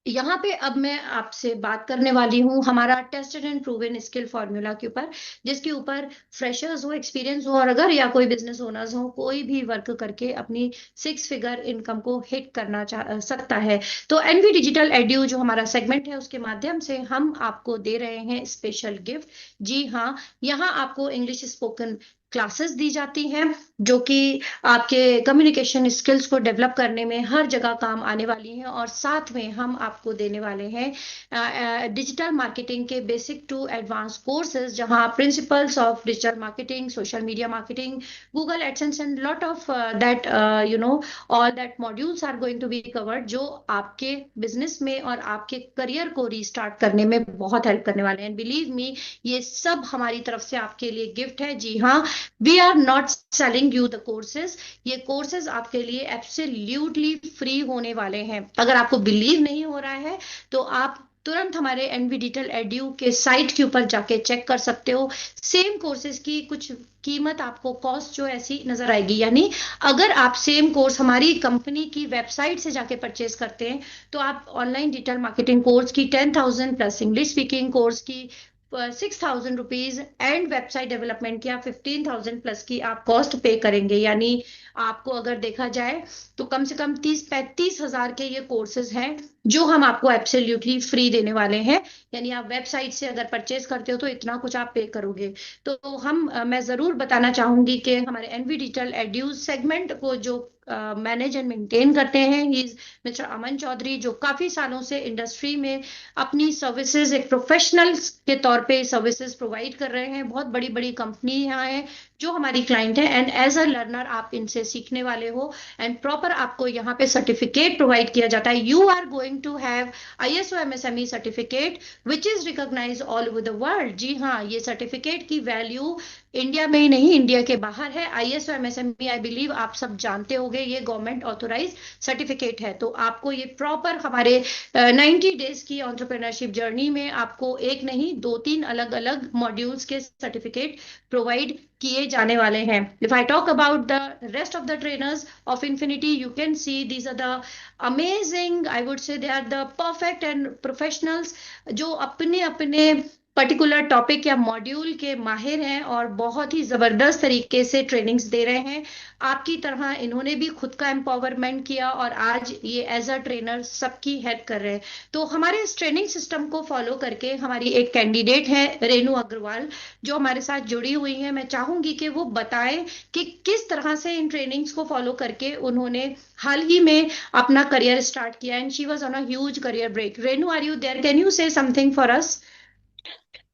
यहाँ पे अब मैं आपसे बात करने वाली हूँ हमारा tested and proven skill formula के ऊपर, जिसके ऊपर फ्रेशर्स हो, एक्सपीरियंस हो, और अगर या कोई बिजनेस ओनर्स हो, कोई भी वर्क करके अपनी 6 फिगर इनकम को हिट करना सकता है। तो एनवी डिजिटल एड्यू जो हमारा सेगमेंट है, उसके माध्यम से हम आपको दे रहे हैं स्पेशल गिफ्ट। जी हाँ, यहाँ आपको इंग्लिश स्पोकन क्लासेस दी जाती हैं, जो कि आपके कम्युनिकेशन स्किल्स को डेवलप करने में हर जगह काम आने वाली हैं। और साथ में हम आपको देने वाले हैं डिजिटल मार्केटिंग के बेसिक टू एडवांस कोर्सेज, जहां principles of digital marketing, social media marketing, Google AdSense and lot of that all that modules are going to be covered, जो आपके बिजनेस में और आपके करियर को रीस्टार्ट करने में बहुत हेल्प करने वाले हैं। बिलीव मी, ये सब हमारी तरफ से आपके लिए गिफ्ट है। जी हाँ, we are not selling you the courses. ये कोर्सेज आपके लिए एब्सोल्युटली फ्री होने वाले हैं। अगर आपको बिलीव नहीं हो रहा है, तो आप तुरंत हमारे एनवी डिजिटल एड्यू के साइट के ऊपर जाके चेक कर सकते हो। सेम कोर्सेज की कुछ कीमत आपको कॉस्ट जो ऐसी नजर आएगी, यानी अगर आप सेम कोर्स हमारी कंपनी की वेबसाइट से जाके परचेज करते हैं, तो आप ऑनलाइन डिजिटल मार्केटिंग कोर्स की 10,000 प्लस इंग्लिश स्पीकिंग कोर्स की 6,000 रुपीज एंड वेबसाइट डेवलपमेंट की आप 15,000 प्लस की आप कॉस्ट पे करेंगे। यानी आपको अगर देखा जाए तो कम से कम 30-35 हजार के ये कोर्सेज हैं जो हम आपको एब्सोल्युटली फ्री देने वाले हैं। यानी आप वेबसाइट से अगर परचेज करते हो तो इतना कुछ आप पे करोगे। तो मैं जरूर बताना चाहूंगी कि हमारे एनवी डिजिटल एड्यूज सेगमेंट को जो मैनेज एंड मेंटेन करते हैं, he is mister Aman Chaudhary, जो काफी सालों से इंडस्ट्री में अपनी सर्विसेज एक प्रोफेशनल के तौर पे सर्विसेज प्रोवाइड कर रहे हैं। बहुत बड़ी बड़ी कंपनी यहाँ है जो हमारी क्लाइंट है, एंड एज अ लर्नर आप इनसे सीखने वाले हो। एंड प्रॉपर आपको यहाँ पे सर्टिफिकेट प्रोवाइड किया जाता है। You are going to have ISO MSME certificate which is recognise all over the world. जी हाँ, ये सर्टिफिकेट की वैल्यू इंडिया में ही नहीं, इंडिया के बाहर है। ISO MSME आई बिलीव आप सब जानते होंगे, ये गवर्नमेंट ऑथोराइज सर्टिफिकेट है। तो आपको ये प्रॉपर हमारे 90 डेज की एंटरप्रेन्योरशिप जर्नी में आपको एक नहीं दो तीन अलग अलग मॉड्यूल्स के सर्टिफिकेट प्रोवाइड किए जाने वाले हैं। If I talk about the rest of the trainers of Infinity, you can see these are the amazing, I would say they are the perfect and professionals जो अपने अपने पर्टिकुलर टॉपिक या module के माहिर हैं और बहुत ही जबरदस्त तरीके से ट्रेनिंग्स दे रहे हैं। आपकी तरह इन्होंने भी खुद का एम्पावरमेंट किया और आज ये एज अ ट्रेनर सबकी हेल्प कर रहे हैं। तो हमारे इस ट्रेनिंग सिस्टम को फॉलो करके हमारी एक कैंडिडेट है रेनू अग्रवाल, जो हमारे साथ जुड़ी हुई है। मैं चाहूंगी कि वो बताएं कि किस तरह से इन ट्रेनिंग्स को फॉलो करके उन्होंने हाल ही में अपना करियर स्टार्ट किया, and she was on a huge career break. Renu, are you there? Can you say something for us?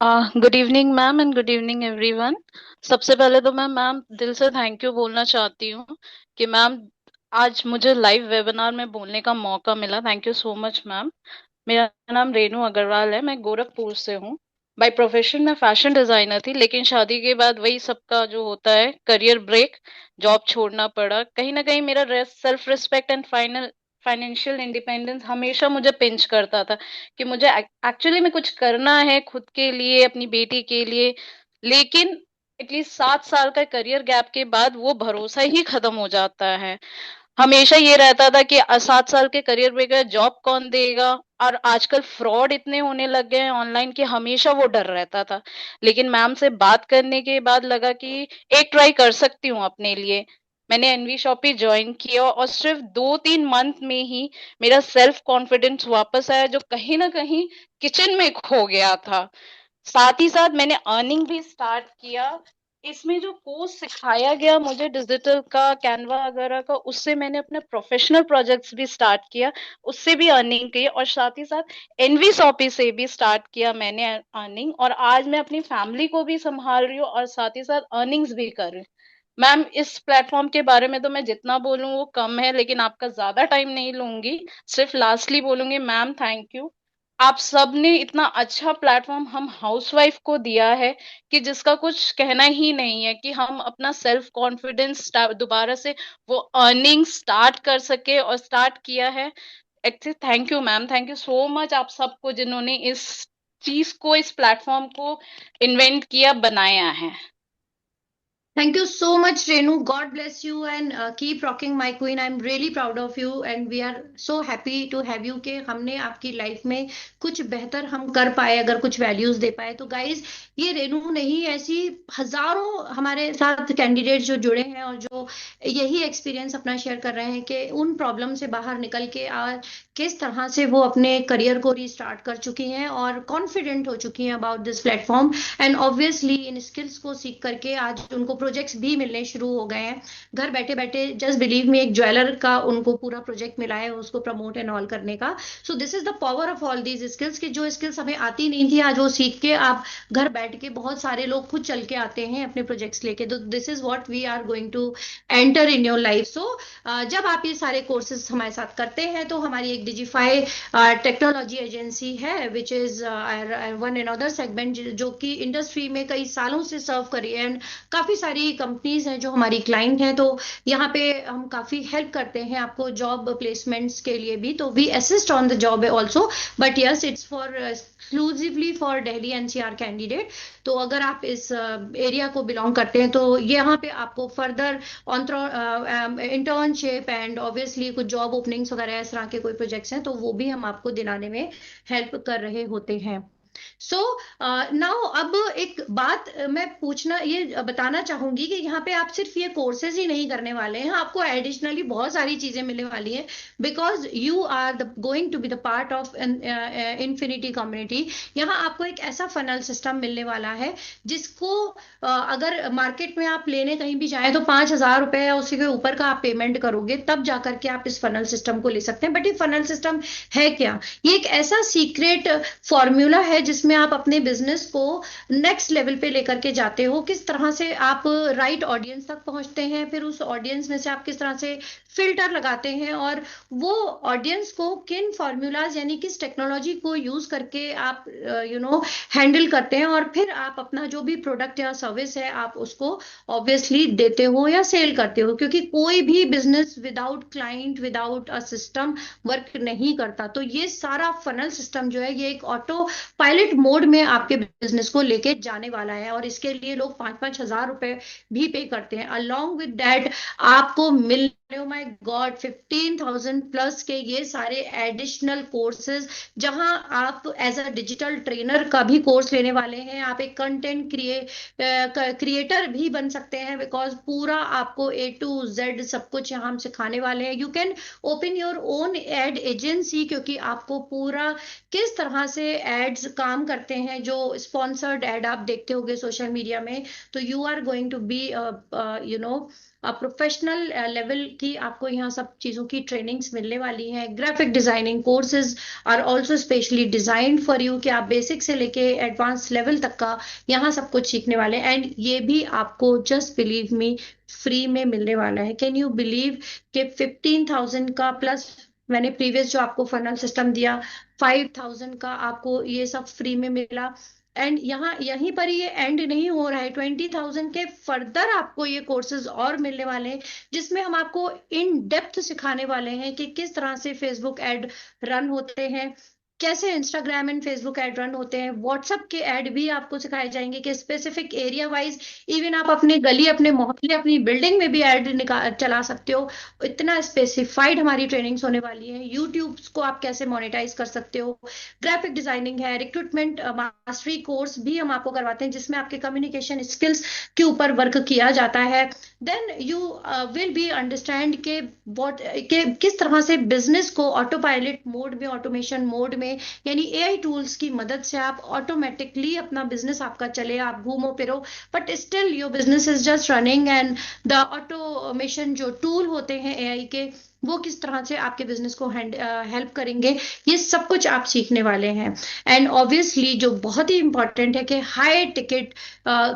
Good evening ma'am and good evening everyone. सबसे पहले तो मैं मैम दिल से थैंक यू बोलना चाहती हूँ कि मैम आज मुझे लाइव वेबिनार में बोलने का मौका मिला। Thank you so much ma'am. मेरा नाम रेनू अग्रवाल है, मैं गोरखपुर से हूँ। बाय प्रोफेशन मैं फैशन डिजाइनर थी, लेकिन शादी के बाद वही सबका जो होता है करियर ब्रेक, जॉब छोड़ना पड़ा। कहीं ना कहीं मेरा self respect and financial independence हमेशा मुझे पिंच करता था कि मुझे एक्चुअली में कुछ करना है खुद के लिए, अपनी बेटी के लिए। लेकिन एटलीस्ट 7 साल का करियर गैप के बाद वो भरोसा ही खत्म हो जाता है। हमेशा ये रहता था कि 7 साल के करियर ब्रेक है, जॉब कौन देगा। और आजकल फ्रॉड इतने होने लग गए हैं ऑनलाइन कि हमेशा वो डर रहता था। लेकिन मैम से बात करने के बाद लगा कि एक ट्राई कर सकती हूँ अपने लिए। मैंने एनवी शॉपी ज्वाइन किया और सिर्फ 2-3 मंथ में ही मेरा सेल्फ कॉन्फिडेंस वापस आया, जो कहीं ना कहीं किचन में खो गया था। साथ ही साथ मैंने अर्निंग भी स्टार्ट किया। इसमें जो कोर्स सिखाया गया मुझे डिजिटल का, कैनवा वगैरह का, उससे मैंने अपने प्रोफेशनल प्रोजेक्ट्स भी स्टार्ट किया, उससे भी अर्निंग की। और साथ ही साथ एनवी शॉपी से भी स्टार्ट किया मैंने अर्निंग, और आज मैं अपनी फैमिली को भी संभाल रही हूँ और साथ ही साथ अर्निंग्स भी कर रही हूँ। मैम इस प्लेटफॉर्म के बारे में तो मैं जितना बोलूं वो कम है, लेकिन आपका ज्यादा टाइम नहीं लूंगी। सिर्फ लास्टली बोलूंगी मैम थैंक यू। आप सब ने इतना अच्छा प्लेटफॉर्म हम हाउसवाइफ को दिया है कि जिसका कुछ कहना ही नहीं है, कि हम अपना सेल्फ कॉन्फिडेंस दोबारा से वो अर्निंग स्टार्ट कर सके और स्टार्ट किया है। Actually thank you ma'am, thank you so much आप सबको जिन्होंने इस चीज को, इस प्लेटफॉर्म को इन्वेंट किया, बनाया है। Thank you so much, Renu. God bless you and keep rocking, my queen. I'm really proud of you and we are so happy to have you कि हमने आपकी लाइफ में कुछ बेहतर हम कर पाए, अगर कुछ वैल्यूज दे पाए। तो गाइज, ये रेनू नहीं, ऐसी हजारों हमारे साथ कैंडिडेट जो जुड़े हैं और जो यही एक्सपीरियंस अपना शेयर कर रहे हैं कि उन प्रॉब्लम से बाहर निकल के आज किस तरह से वो अपने करियर को रीस्टार्ट कर चुकी हैं और कॉन्फिडेंट हो चुकी हैं about this platform. And obviously in skills को सीख करके आज उनको प्रोजेक्ट्स भी मिलने शुरू हो गए हैं घर बैठे बैठे। जस्ट बिलीव मी, एक ज्वेलर का उनको पूरा प्रोजेक्ट मिला है उसको प्रमोट एंड ऑल करने का। सो this is the power of all these skills, कि जो स्किल्स हमें आती नहीं थी आज वो सीख के आप घर बैठ के, बहुत सारे लोग खुद चल के आते हैं अपने प्रोजेक्ट्स लेके। तो this is what we are going to enter in your life. So जब आप ये सारे कोर्सेज हमारे साथ करते हैं तो हमारी एक डिजिफाई टेक्नोलॉजी एजेंसी है which is one and other segment जो कि इंडस्ट्री में कई सालों से सर्व करी है, एंड काफी सारी कंपनीज हैं जो हमारी क्लाइंट हैं। तो यहाँ पे हम काफी हेल्प करते हैं आपको जॉब प्लेसमेंट्स के लिए भी। तो we assist on the job also, but yes it's for exclusively for Delhi NCR candidate. तो अगर आप इस एरिया को बिलोंग करते हैं तो यहाँ पे आपको फर्दर इंटर्नशिप एंड ऑब्वियसली कुछ जॉब ओपनिंग्स वगैरह इस तरह के कोई प्रोजेक्ट्स हैं तो वो भी हम आपको दिलाने में हेल्प कर रहे होते हैं। सो नाउ अब एक बात मैं पूछना ये बताना चाहूंगी कि यहाँ पे आप सिर्फ ये कोर्सेज ही नहीं करने वाले हैं, आपको एडिशनली बहुत सारी चीजें मिलने वाली हैं, because you are the going to be the part of Infinity community. यहाँ आपको एक ऐसा फनल सिस्टम मिलने वाला है जिसको अगर मार्केट में आप लेने कहीं भी जाएं तो 5,000 रुपए या उसी के ऊपर का आप पेमेंट करोगे, तब जाकर के आप इस फनल सिस्टम को ले सकते हैं। बट ये फनल सिस्टम है क्या? ये एक ऐसा सीक्रेट फॉर्मूला है जिसमें आप अपने बिजनेस को नेक्स्ट लेवल पे लेकर के जाते हो। किस तरह से आप राइट ऑडियंस तक पहुंचते हैं, फिर उस ऑडियंस में से आप किस तरह से फिल्टर लगाते हैं, और वो ऑडियंस को किन फॉर्मूलाज यानी किस टेक्नोलॉजी को यूज करके आप हैंडल करते हैं, और फिर आप अपना जो भी प्रोडक्ट या सर्विस है आप उसको ऑब्वियसली देते हो या सेल करते हो, क्योंकि कोई भी business without client, without a system work नहीं करता। तो ये सारा फनल सिस्टम जो है ये एक ऑटो पायलट मोड में आपके बिजनेस को लेके जाने वाला है, और इसके लिए लोग 5,000-5,000 रुपए भी पे करते हैं। अलोंग विद दैट आपको मिल, ओ माय गॉड, 15,000 प्लस के ये सारे एडिशनल कोर्सेज, जहां आप एज अ डिजिटल ट्रेनर का भी कोर्स लेने वाले हैं, आप एक कंटेंट क्रिएटर भी बन सकते हैं, बिकॉज पूरा आपको A to Z सब कुछ यहाँ हम सिखाने वाले हैं। You can open your own ad agency, क्योंकि आपको पूरा किस तरह से एड्स काम करते हैं, जो स्पॉन्सर्ड एड आप देखते होंगे सोशल मीडिया में, तो you are going to be professional level की आपको यहाँ सब चीजों की ट्रेनिंग्स मिलने वाली हैं। Graphic designing courses are also specially designed for you, कि आप बेसिक से लेके एडवांस लेवल तक का यहाँ सब कुछ सीखने वाले हैं, एंड ये भी आपको जस्ट बिलीव मी फ्री में मिलने वाला है। कैन यू बिलीव कि 15,000 का प्लस मैंने प्रीवियस जो आपको फनल सिस्टम दिया, 5,000 का आपको ये सब फ्री में मिला, एंड यहाँ यहीं पर ये एंड नहीं हो रहा है। 20,000 के फर्दर आपको ये कोर्सेज और मिलने वाले हैं, जिसमें हम आपको इन डेप्थ सिखाने वाले हैं कि किस तरह से फेसबुक एड रन होते हैं, कैसे Instagram and Facebook ad run होते हैं, व्हाट्सएप के एड भी आपको सिखाए जाएंगे कि स्पेसिफिक एरिया वाइज इवन आप अपने गली, अपने मोहल्ले, अपनी बिल्डिंग में भी एड चला सकते हो। इतना स्पेसिफाइड हमारी ट्रेनिंग्स होने वाली है। यूट्यूब को आप कैसे मोनेटाइज कर सकते हो, ग्राफिक डिजाइनिंग है, रिक्रूटमेंट मास्टरी कोर्स भी हम आपको करवाते हैं, जिसमें आपके कम्युनिकेशन स्किल्स के ऊपर वर्क किया जाता है। Then you will be understand के व्हाट के किस तरह से बिजनेस को ऑटो पायलट मोड में, ऑटोमेशन मोड में, यानी एआई टूल्स की मदद से आप ऑटोमेटिकली अपना बिजनेस आपका चले, आप घूमो फिरो, but still your business is just running, and the automation जो टूल होते हैं एआई के, वो किस तरह से आपके बिजनेस को हेल्प करेंगे, ये सब कुछ आप सीखने वाले हैं। एंड ऑब्वियसली जो बहुत ही इंपॉर्टेंट है कि हाई टिकट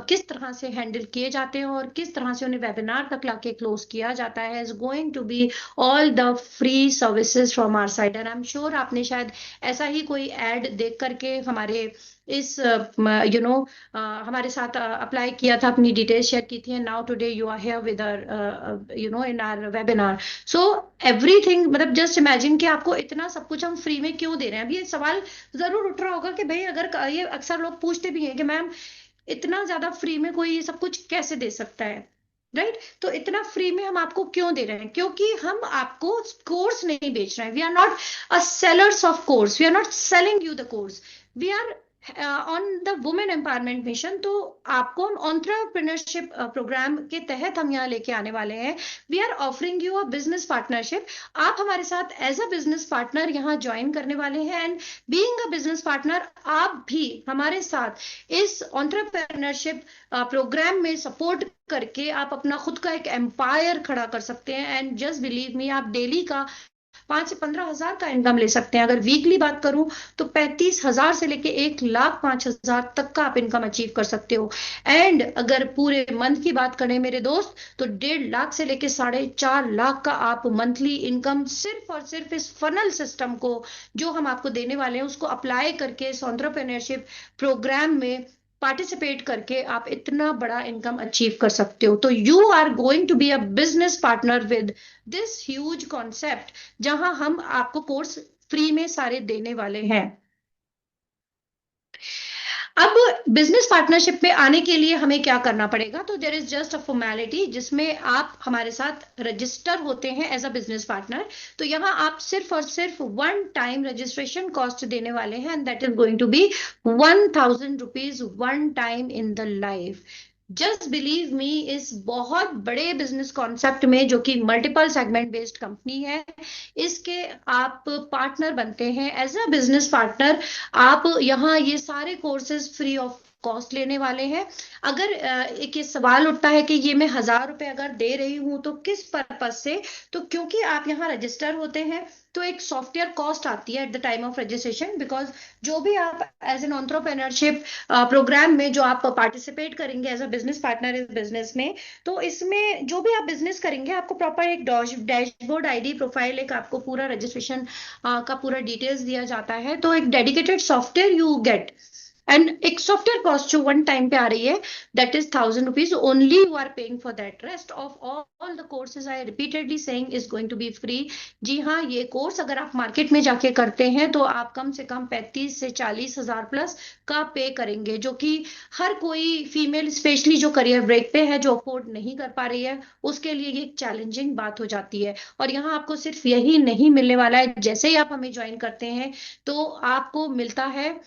किस तरह से हैंडल किए जाते हैं और किस तरह से उन्हें वेबिनार तक लाके क्लोज किया जाता है, is going to be all the free services from our side. And I am sure आपने शायद ऐसा ही कोई एड देख करके हमारे इस हमारे साथ अप्लाई किया था, अपनी डिटेल्स शेयर की थी, now today you are here with in our webinar. So everything, मतलब जस्ट इमेजिन कि आपको इतना सब कुछ हम फ्री में क्यों दे रहे हैं। अभी ये सवाल जरूर उठ रहा होगा कि भाई, अगर ये अक्सर लोग पूछते भी हैं कि मैम इतना ज्यादा फ्री में कोई ये सब कुछ कैसे दे सकता है, राइट? तो इतना फ्री में हम आपको क्यों दे रहे हैं? क्योंकि हम आपको कोर्स नहीं बेच रहे हैं। We are not a sellers of course, we are not selling you the course, we are on the women empowerment mission. तो आपको हम एंटरप्रेन्योरशिप प्रोग्राम के तहत हम यहाँ लेके आने वाले हैं। We are offering you a business partnership. आप हमारे साथ एज अ बिजनेस पार्टनर यहाँ ज्वाइन करने वाले हैं, and being a business partner आप भी हमारे साथ इस एंटरप्रेन्योरशिप प्रोग्राम में सपोर्ट करके आप अपना खुद का एक एम्पायर खड़ा कर सकते हैं। एंड जस्ट बिलीव मी, आप डेली का 5 से 15 हजार का इनकम ले सकते हैं। अगर वीकली बात करूं तो 35,000 से लेके 1,05,000 तक का आप इनकम अचीव कर सकते हो। एंड अगर पूरे मंथ की बात करें मेरे दोस्त, तो 1.5 लाख से लेके 4.5 लाख का आप मंथली इनकम सिर्फ और सिर्फ इस फनल सिस्टम को जो हम आपको देने वाले हैं उसको अप्लाई करके इस एंटरप्रेन्योरशिप प्रोग्राम में पार्टिसिपेट करके आप इतना बड़ा इनकम अचीव कर सकते हो। तो you are going to be a business partner with this huge concept, जहां हम आपको कोर्स फ्री में सारे देने वाले हैं। अब बिजनेस पार्टनरशिप में आने के लिए हमें क्या करना पड़ेगा? तो there is just a formality जिसमें आप हमारे साथ रजिस्टर होते हैं एज अ बिजनेस पार्टनर। तो यहाँ आप सिर्फ और सिर्फ वन टाइम रजिस्ट्रेशन कॉस्ट देने वाले हैं, and that is going to be 1,000 rupees one time in the life. Just believe me, इस बहुत बड़े बिजनेस कॉन्सेप्ट में जो कि मल्टीपल सेगमेंट बेस्ड कंपनी है, इसके आप पार्टनर बनते हैं एज अ बिजनेस पार्टनर। आप यहाँ ये सारे कोर्सेज फ्री ऑफ कॉस्ट लेने वाले हैं। अगर एक ये सवाल उठता है कि ये मैं 1,000 रुपए अगर दे रही हूं तो किस पर्पज से, तो क्योंकि आप यहाँ रजिस्टर होते हैं तो एक सॉफ्टवेयर कॉस्ट आती है at the time of registration, because जो भी आप एज एन एंटरप्रेन्योरशिप प्रोग्राम में जो आप पार्टिसिपेट करेंगे एज अ बिजनेस पार्टनर इस बिजनेस में, तो इसमें जो भी आप बिजनेस करेंगे आपको प्रॉपर एक डैशबोर्ड आईडी प्रोफाइल, एक आपको पूरा रजिस्ट्रेशन का पूरा डिटेल्स दिया जाता है। तो एक dedicated software you get, and एक सॉफ्टवेयर कॉस्ट जो वन टाइम पे आ रही है, that is 1,000 rupees only you are paying for that. Rest of all the courses I repeatedly saying is going to be free. जी हाँ, ये course अगर आप मार्केट में जाके करते हैं तो आप कम से कम 35 से 40 हजार प्लस का पे करेंगे, जो कि हर कोई फीमेल स्पेशली जो करियर ब्रेक पे है, जो अफोर्ड नहीं कर पा रही है, उसके लिए ये एक चैलेंजिंग बात हो जाती है। और यहाँ आपको सिर्फ यही नहीं मिलने वाला है, जैसे ही आप हमें ज्वाइन करते हैं तो आपको मिलता है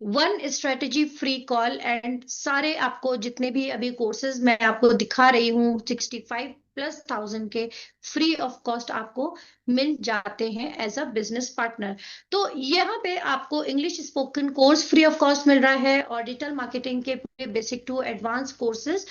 one strategy free call, and सारे आपको जितने भी अभी कोर्सेज मैं आपको दिखा रही हूँ 65,000+ के फ्री ऑफ कॉस्ट आपको मिल जाते हैं एज अ बिजनेस पार्टनर। तो यहाँ पे आपको English spoken course free of cost मिल रहा है, और डिजिटल मार्केटिंग के basic to advance courses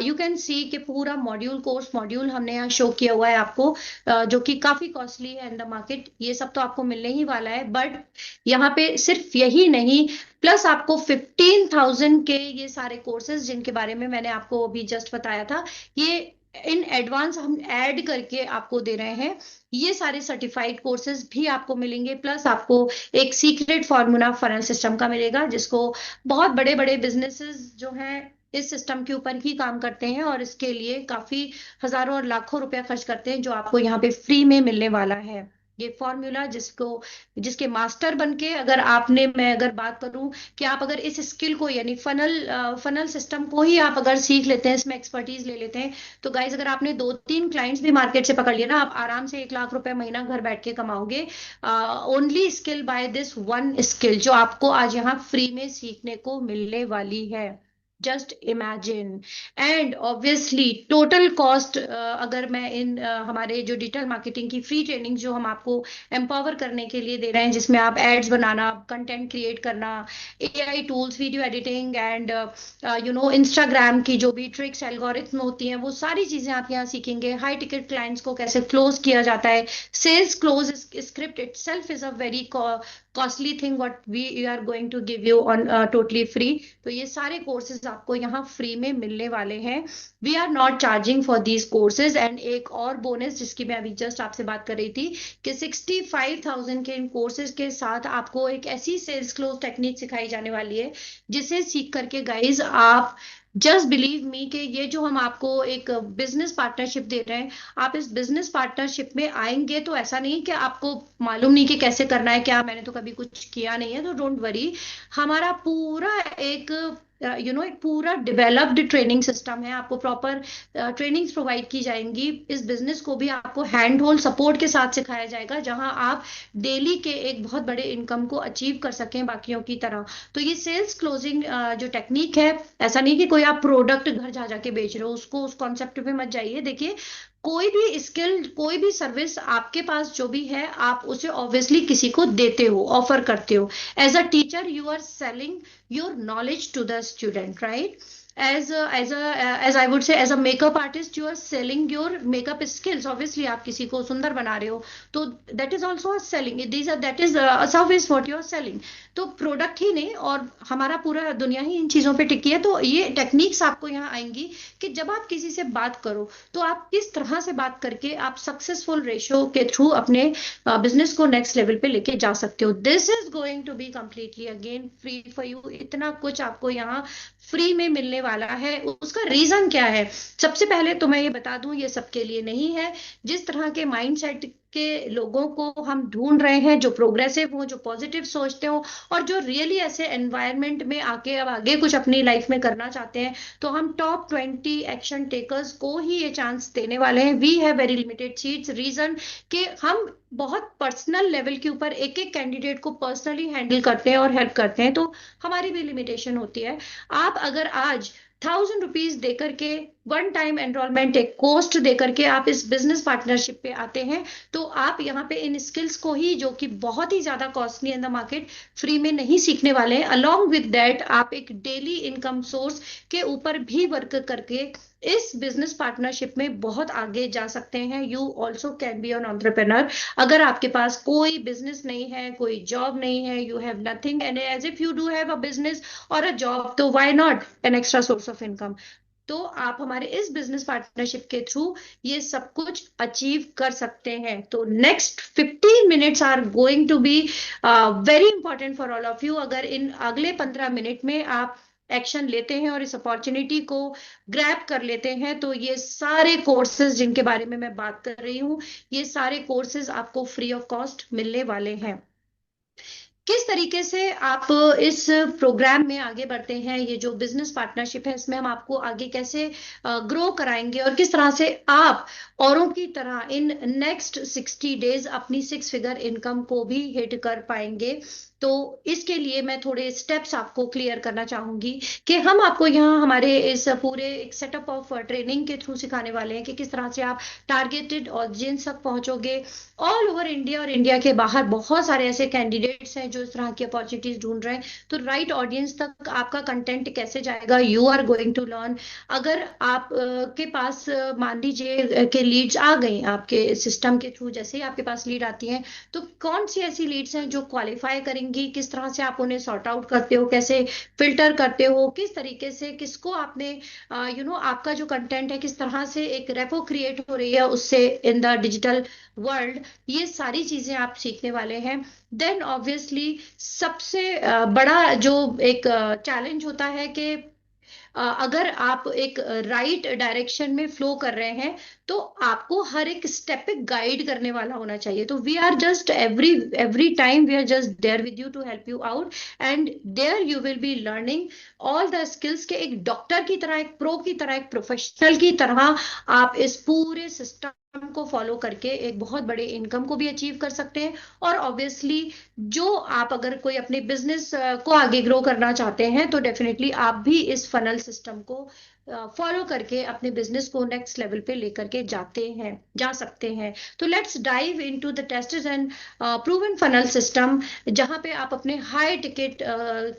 you can see के पूरा मॉड्यूल हमने यहाँ शो किया हुआ है आपको, जो कि काफी कॉस्टली है इन द मार्केट। ये सब तो आपको मिलने ही वाला है, बट यहाँ पे सिर्फ यही नहीं, प्लस आपको 15,000 के ये सारे कोर्सेज जिनके बारे में मैंने आपको अभी जस्ट बताया था, ये इन एडवांस हम ऐड करके आपको दे रहे हैं। ये सारे सर्टिफाइड कोर्सेज भी आपको मिलेंगे, प्लस आपको एक सीक्रेट फॉर्मूला फनल सिस्टम का मिलेगा, जिसको बहुत बड़े बड़े बिजनेसेस जो हैं इस सिस्टम के ऊपर ही काम करते हैं, और इसके लिए काफी हजारों और लाखों रुपया खर्च करते हैं, जो आपको यहाँ पे फ्री में मिलने वाला है। ये फॉर्मूला जिसके मास्टर बनके अगर आपने, मैं अगर बात करूं कि आप अगर इस स्किल को यानी फनल सिस्टम को ही आप अगर सीख लेते हैं, इसमें एक्सपर्टीज ले लेते हैं, तो गाइज अगर आपने 2-3 क्लाइंट्स भी मार्केट से पकड़ लिया ना, आप आराम से 1 लाख रुपए महीना घर बैठ के कमाओगे, only skill by this one skill जो आपको आज यहाँ फ्री में सीखने को मिलने वाली है। Just imagine. And obviously total cost, अगर मैं इन हमारे जो डिजिटल मार्केटिंग की फ्री ट्रेनिंग जो हम आपको एम्पावर करने के लिए दे रहे हैं, जिसमें आप एड्स बनाना, कंटेंट क्रिएट करना, AI tools, video editing, and Instagram की जो भी ट्रिक्स एल्गोरिथम होती हैं, वो सारी चीजें आप यहाँ सीखेंगे। हाई टिकट क्लाइंट्स को कैसे क्लोज किया जाता है, sales close script itself is a very costly thing what we are going to give you on totally free. तो ये सारे कोर्सेज आपको यहाँ फ्री में मिलने वाले हैं। We are not charging for these courses. And एक और बोनस जिसकी मैं अभी जस्ट आपसे बात कर रही थी कि 65,000 के इन कोर्सेज के साथ आपको एक ऐसी सेल्स क्लोज टेक्निक सिखाई जाने वाली है, जिसे सीख करके गाइज आप जस्ट बिलीव मी कि ये जो हम आपको एक बिजनेस पार्टनरशिप दे रहे हैं, आप इस बिजनेस पार्टनरशिप में आएंगे तो ऐसा नहीं कि आपको मालूम नहीं कि कैसे करना है, क्या मैंने तो कभी कुछ किया नहीं है, तो डोंट वरी। हमारा पूरा एक एक पूरा डेवलप्ड ट्रेनिंग सिस्टम है। आपको प्रॉपर ट्रेनिंग्स प्रोवाइड की जाएंगी। इस बिजनेस को भी आपको हैंड होल्ड सपोर्ट के साथ सिखाया जाएगा, जहां आप डेली के एक बहुत बड़े इनकम को अचीव कर सकें बाकियों की तरह। तो ये सेल्स क्लोजिंग जो टेक्निक है, ऐसा नहीं कि कोई आप प्रोडक्ट घर जा जाके बेच रहे हो, उसको उस कॉन्सेप्ट पे मत जाइए। देखिए, कोई भी स्किल, कोई भी सर्विस आपके पास जो भी है, आप उसे ऑब्वियसली किसी को देते हो, ऑफर करते हो। As a teacher you are selling your knowledge to the student, right? As I would say, as a makeup artist you are selling your makeup skills. Obviously आप किसी को सुंदर बना रहे हो, तो that is also a selling. That is a service what you are selling. तो product ही नहीं, और हमारा पूरा दुनिया ही इन चीजों पे टिकी है। तो ये टेक्निक्स आपको यहाँ आएंगी कि जब आप किसी से बात करो तो आप किस तरह से बात करके आप सक्सेसफुल रेशियो के थ्रू अपने बिजनेस को नेक्स्ट लेवल पे लेके जा सकते हो। This is going to be completely again free for you. इतना कुछ आपको यहाँ फ्री में मिलने वाला है। उसका रीजन क्या है? सबसे पहले तो मैं ये बता दूं, ये सबके लिए नहीं है। जिस तरह के माइंडसेट के लोगों को हम ढूंढ रहे हैं, जो प्रोग्रेसिव हो, जो पॉजिटिव सोचते हो, और जो रियली ऐसे एनवायरनमेंट में आके अब आगे कुछ अपनी लाइफ में करना चाहते हैं। तो हम टॉप 20 एक्शन टेकर्स को ही ये चांस देने वाले हैं। We have very limited seats, reason कि हम बहुत पर्सनल लेवल के ऊपर एक एक कैंडिडेट को पर्सनली हैंडल करते हैं और हेल्प करते हैं, तो हमारी भी लिमिटेशन होती है। आप अगर आज 1,000 रुपीज देकर के, वन टाइम एनरोलमेंट, एक कॉस्ट देकर के आप इस बिजनेस पार्टनरशिप पे आते हैं, तो आप यहाँ पे इन स्किल्स को ही, जो कि बहुत ही ज्यादा costly in the market, free में नहीं सीखने वाले हैं। अलोंग विद दैट आप एक डेली इनकम सोर्स के ऊपर भी वर्क करके इस बिजनेस पार्टनरशिप में बहुत आगे जा सकते हैं। You also can be an entrepreneur. अगर आपके पास कोई बिजनेस नहीं है, कोई जॉब नहीं है, you have nothing, and as if you do have a business or a job, तो why not an extra source of income. तो आप हमारे इस बिजनेस पार्टनरशिप के थ्रू ये सब कुछ अचीव कर सकते हैं। तो next 15 minutes are going to be very important for all of you. अगर इन अगले 15 मिनट में आप एक्शन लेते हैं और इस अपॉर्चुनिटी को ग्रैब कर लेते हैं, तो ये सारे कोर्सेज जिनके बारे में मैं बात कर रही हूँ, ये सारे कोर्सेज आपको फ्री ऑफ कॉस्ट मिलने वाले हैं। किस तरीके से आप इस प्रोग्राम में आगे बढ़ते हैं, ये जो बिजनेस पार्टनरशिप है, इसमें हम आपको आगे कैसे ग्रो कराएंगे, और किस तरह से आप औरों की तरह इन नेक्स्ट 60 डेज अपनी 6 फिगर इनकम को भी हिट कर पाएंगे। तो इसके लिए मैं थोड़े स्टेप्स आपको क्लियर करना चाहूंगी कि हम आपको यहाँ हमारे इस पूरे एक सेटअप ऑफ ट्रेनिंग के थ्रू सिखाने वाले हैं कि किस तरह से आप टारगेटेड ऑडियंस तक पहुंचोगे। ऑल ओवर इंडिया और इंडिया के बाहर बहुत सारे ऐसे कैंडिडेट्स हैं जो इस तरह की अपॉर्चुनिटीज ढूंढ रहे हैं। तो राइट ऑडियंस तक आपका कंटेंट कैसे जाएगा, you are going to learn. अगर आप के पास मान लीजिए के लीड्स आ गई आपके सिस्टम के थ्रू, जैसे ही आपके पास लीड आती है, तो कौन सी ऐसी लीड्स हैं जो क्वालिफाई करेंगी, किस तरह से आप उन्हें सॉर्ट आउट करते हो, कैसे फिल्टर करते हो, किस तरीके से किसको आपने आपका जो कंटेंट है किस तरह से एक रेपो क्रिएट हो रही है उससे इन द डिजिटल वर्ल्ड, ये सारी चीजें आप सीखने वाले हैं। देन ऑब्वियसली सबसे बड़ा जो एक चैलेंज होता है कि अगर आप एक राइट डायरेक्शन में फ्लो कर रहे हैं, तो आपको हर एक स्टेप पे गाइड करने वाला होना चाहिए। तो we are just every time we are just there with you to help you out, and there you will be learning all the skills के एक डॉक्टर की तरह, एक प्रो की तरह, एक प्रोफेशनल की तरह आप इस पूरे सिस्टम को फॉलो करके एक बहुत बड़े इनकम को भी अचीव कर सकते हैं। और ऑब्वियसली जो आप अगर कोई अपने बिजनेस को आगे ग्रो करना चाहते हैं, तो डेफिनेटली आप भी इस फनल सिस्टम को फॉलो करके अपने बिजनेस को नेक्स्ट लेवल पे लेकर के जा सकते हैं। तो let's dive into the tested and proven funnel system, जहां पे आप अपने हाई टिकट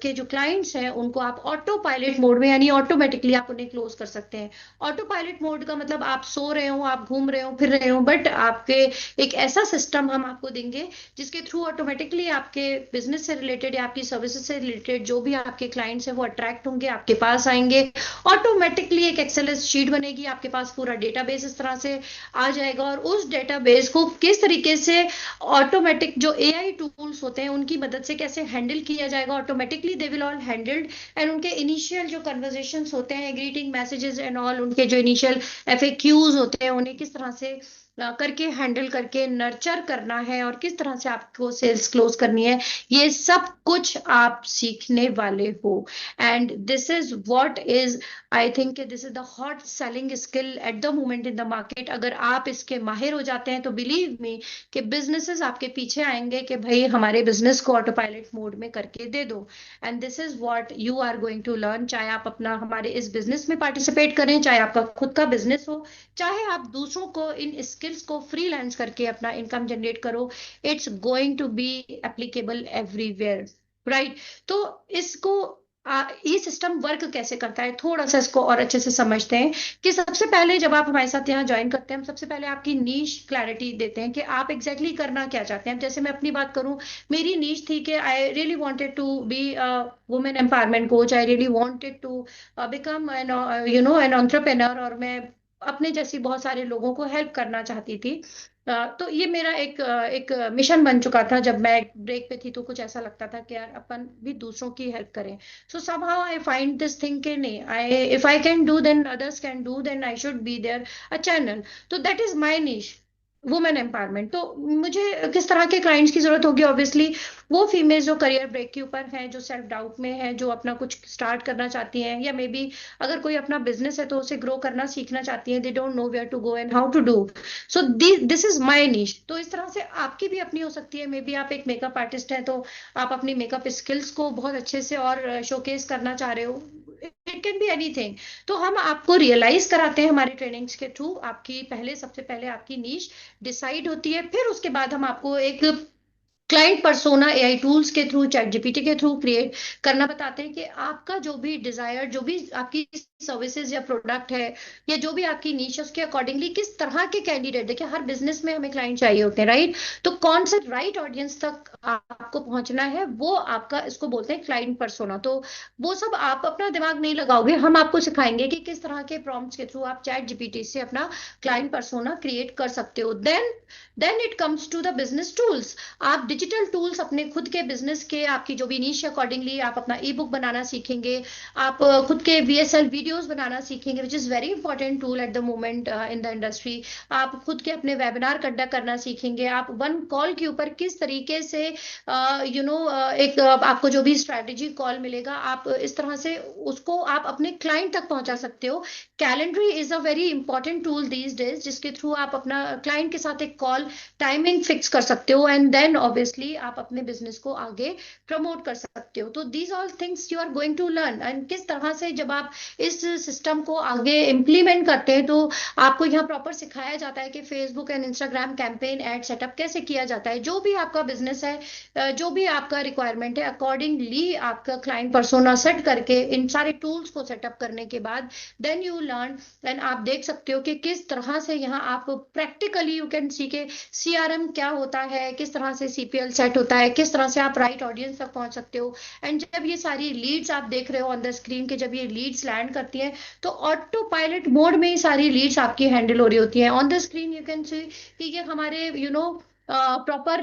के जो क्लाइंट्स हैं उनको आप ऑटो पायलट मोड में, यानी ऑटोमेटिकली आप उन्हें क्लोज कर सकते हैं। ऑटो पायलट मोड का मतलब आप सो रहे हो, आप घूम रहे हो, फिर रहे हो, बट आपके एक ऐसा सिस्टम हम आपको देंगे जिसके थ्रू ऑटोमेटिकली आपके बिजनेस से रिलेटेड या आपकी सर्विसेज से रिलेटेड जो भी आपके क्लाइंट्स हैं वो अट्रैक्ट होंगे, आपके पास आएंगे। ऑटोमेटिकली एक एक्सेल शीट बनेगी, आपके पास पूरा डेटाबेस इस तरह से आ जाएगा, और उस डेटाबेस को किस तरीके से ऑटोमेटिक जो एआई टूल्स होते हैं उनकी मदद से कैसे हैंडल किया जाएगा, automatically they will all handled. And उनके इनिशियल जो कन्वर्सेशंस होते हैं, ग्रीटिंग मैसेजेस एंड ऑल, उनके जो इनिशियल एफएक्यूज होते हैं, उन्हें किस तरह से करके हैंडल करके नर्चर करना है, और किस तरह से आपको सेल्स क्लोज करनी है, ये सब कुछ आप सीखने वाले हो। And this is what is, I think this is the hot selling skill eight the moment in the market. अगर आप इसके माहिर हो जाते हैं, तो बिलीव मी कि बिजनेसेस आपके पीछे आएंगे कि भाई हमारे बिजनेस को ऑटो पायलट मोड में करके दे दो। And this is what you are going to learn, चाहे आप अपना हमारे इस बिजनेस में पार्टिसिपेट करें, चाहे आपका खुद का बिजनेस हो, चाहे आप दूसरों को इन स्किल्स को फ्रीलांस करके अपना इनकम जनरेट करो। It's going to be applicable everywhere, right. तो इसको ये सिस्टम वर्क कैसे करता है, थोड़ा सा इसको और अच्छे से समझते हैं। कि सबसे पहले जब आप हमारे साथ यहाँ ज्वाइन करते हैं, हम सबसे पहले आपकी नीश क्लैरिटी देते हैं कि आप एग्जैक्टली करना क्या चाहते हैं। जैसे मैं अपनी बात करूं, मेरी नीश थी कि I really wanted to be women empowerment coach, I really wanted to become an an entrepreneur, और मैं अपने जैसी बहुत सारे लोगों को हेल्प करना चाहती थी। तो ये मेरा एक मिशन बन चुका था। जब मैं ब्रेक पे थी तो कुछ ऐसा लगता था कि यार अपन भी दूसरों की हेल्प करें। सो somehow I find this thing कि नहीं, if I can do then others can do, then I should be there a channel. तो that is my niche. Women empowerment. तो मुझे किस तरह के क्लाइंट्स की जरूरत होगी? ऑब्वियसली वो फीमेल जो करियर ब्रेक के ऊपर हैं, जो सेल्फ डाउट में है, जो अपना कुछ स्टार्ट करना चाहती हैं, या मे बी अगर कोई अपना बिजनेस है तो उसे ग्रो करना सीखना चाहती हैं, they don't know where to go and how to do. So this is my niche. तो इस तरह से आपकी भी अपनी हो सकती है। मे बी आप एक मेकअप आर्टिस्ट हैं तो आप अपनी मेकअप स्किल्स को बहुत अच्छे से और शोकेस करना चाह रहे हो। It can be anything. तो हम आपको रियलाइज कराते हैं हमारी ट्रेनिंग्स के थ्रू। आपकी पहले, सबसे पहले आपकी नीश डिसाइड होती है, फिर उसके बाद हम आपको एक क्लाइंट पर्सोना एआई टूल्स के थ्रू, चैट जीपीटी के थ्रू क्रिएट करना बताते हैं कि आपका जो भी डिजायर, जो भी आपकी सर्विसेज या प्रोडक्ट है, या जो भी आपकी नीश है, उसके अकॉर्डिंगली किस तरह के कैंडिडेट, देखिए हर बिजनेस में हमें क्लाइंट चाहिए होते हैं, राइट? तो कौन सा राइट ऑडियंस तक आपको पहुंचना है, वो आपका, इसको बोलते हैं क्लाइंट पर्सोना। तो वो सब आप अपना दिमाग नहीं लगाओगे, हम आपको सिखाएंगे कि किस तरह के प्रॉम्प्ट्स के थ्रू आप चैट जीपीटी से अपना क्लाइंट पर्सोना क्रिएट कर सकते हो। Then it comes to the business tools. आप डिजिटल टूल्स अपने खुद के बिजनेस के, आपकी जो भी नीश अकॉर्डिंगली आप अपना ई बुक बनाना सीखेंगे। आप खुद के वीएसएल वीडियोस बनाना सीखेंगे, which is very important tool eight the moment in the industry. आप खुद के अपने वेबिनार कंडक्ट करना सीखेंगे। आप वन कॉल के ऊपर किस तरीके से एक आपको जो भी स्ट्रेटेजी कॉल मिलेगा, आप इस तरह से उसको आप अपने क्लाइंट तक पहुंचा सकते हो। Calendly is a very important tool these days, जिसके थ्रू आप अपना क्लाइंट के साथ एक कॉल टाइमिंग फिक्स कर सकते हो, एंड देन ऑब्वियसली आप अपने बिजनेस को आगे प्रमोट कर सकते हो। तो these all things you are going to learn. And किस तरह से जब आप इस सिस्टम को आगे इम्प्लीमेंट करते हैं, तो आपको यहाँ प्रॉपर सिखाया जाता है कि Facebook and Instagram campaign ad setup कैसे किया जाता है। जो भी आपका बिजनेस है, जो भी आपका रिक्वायरमेंट है, अकॉर्डिंगली आपका क्लाइंट पर्सोना सेट करके इन सारे टूल्स को सेटअप करने के बाद देन यू लर्न। एंड आप देख सकते हो कि किस तरह से यहाँ आप प्रैक्टिकली यू कैन सी के सीआरएम क्या होता है, किस तरह से सीपीएल सेट होता है, किस तरह से आप राइट ऑडियंस तक पहुंच सकते हो। एंड जब ये सारी लीड्स आप देख रहे हो ऑन द स्क्रीन के, जब ये लीड्स लैंड करती हैं, तो ऑटो पायलट मोड में ही सारी लीड्स आपकी हैंडल हो रही होती हैं। On the screen you can सी कि ये हमारे प्रॉपर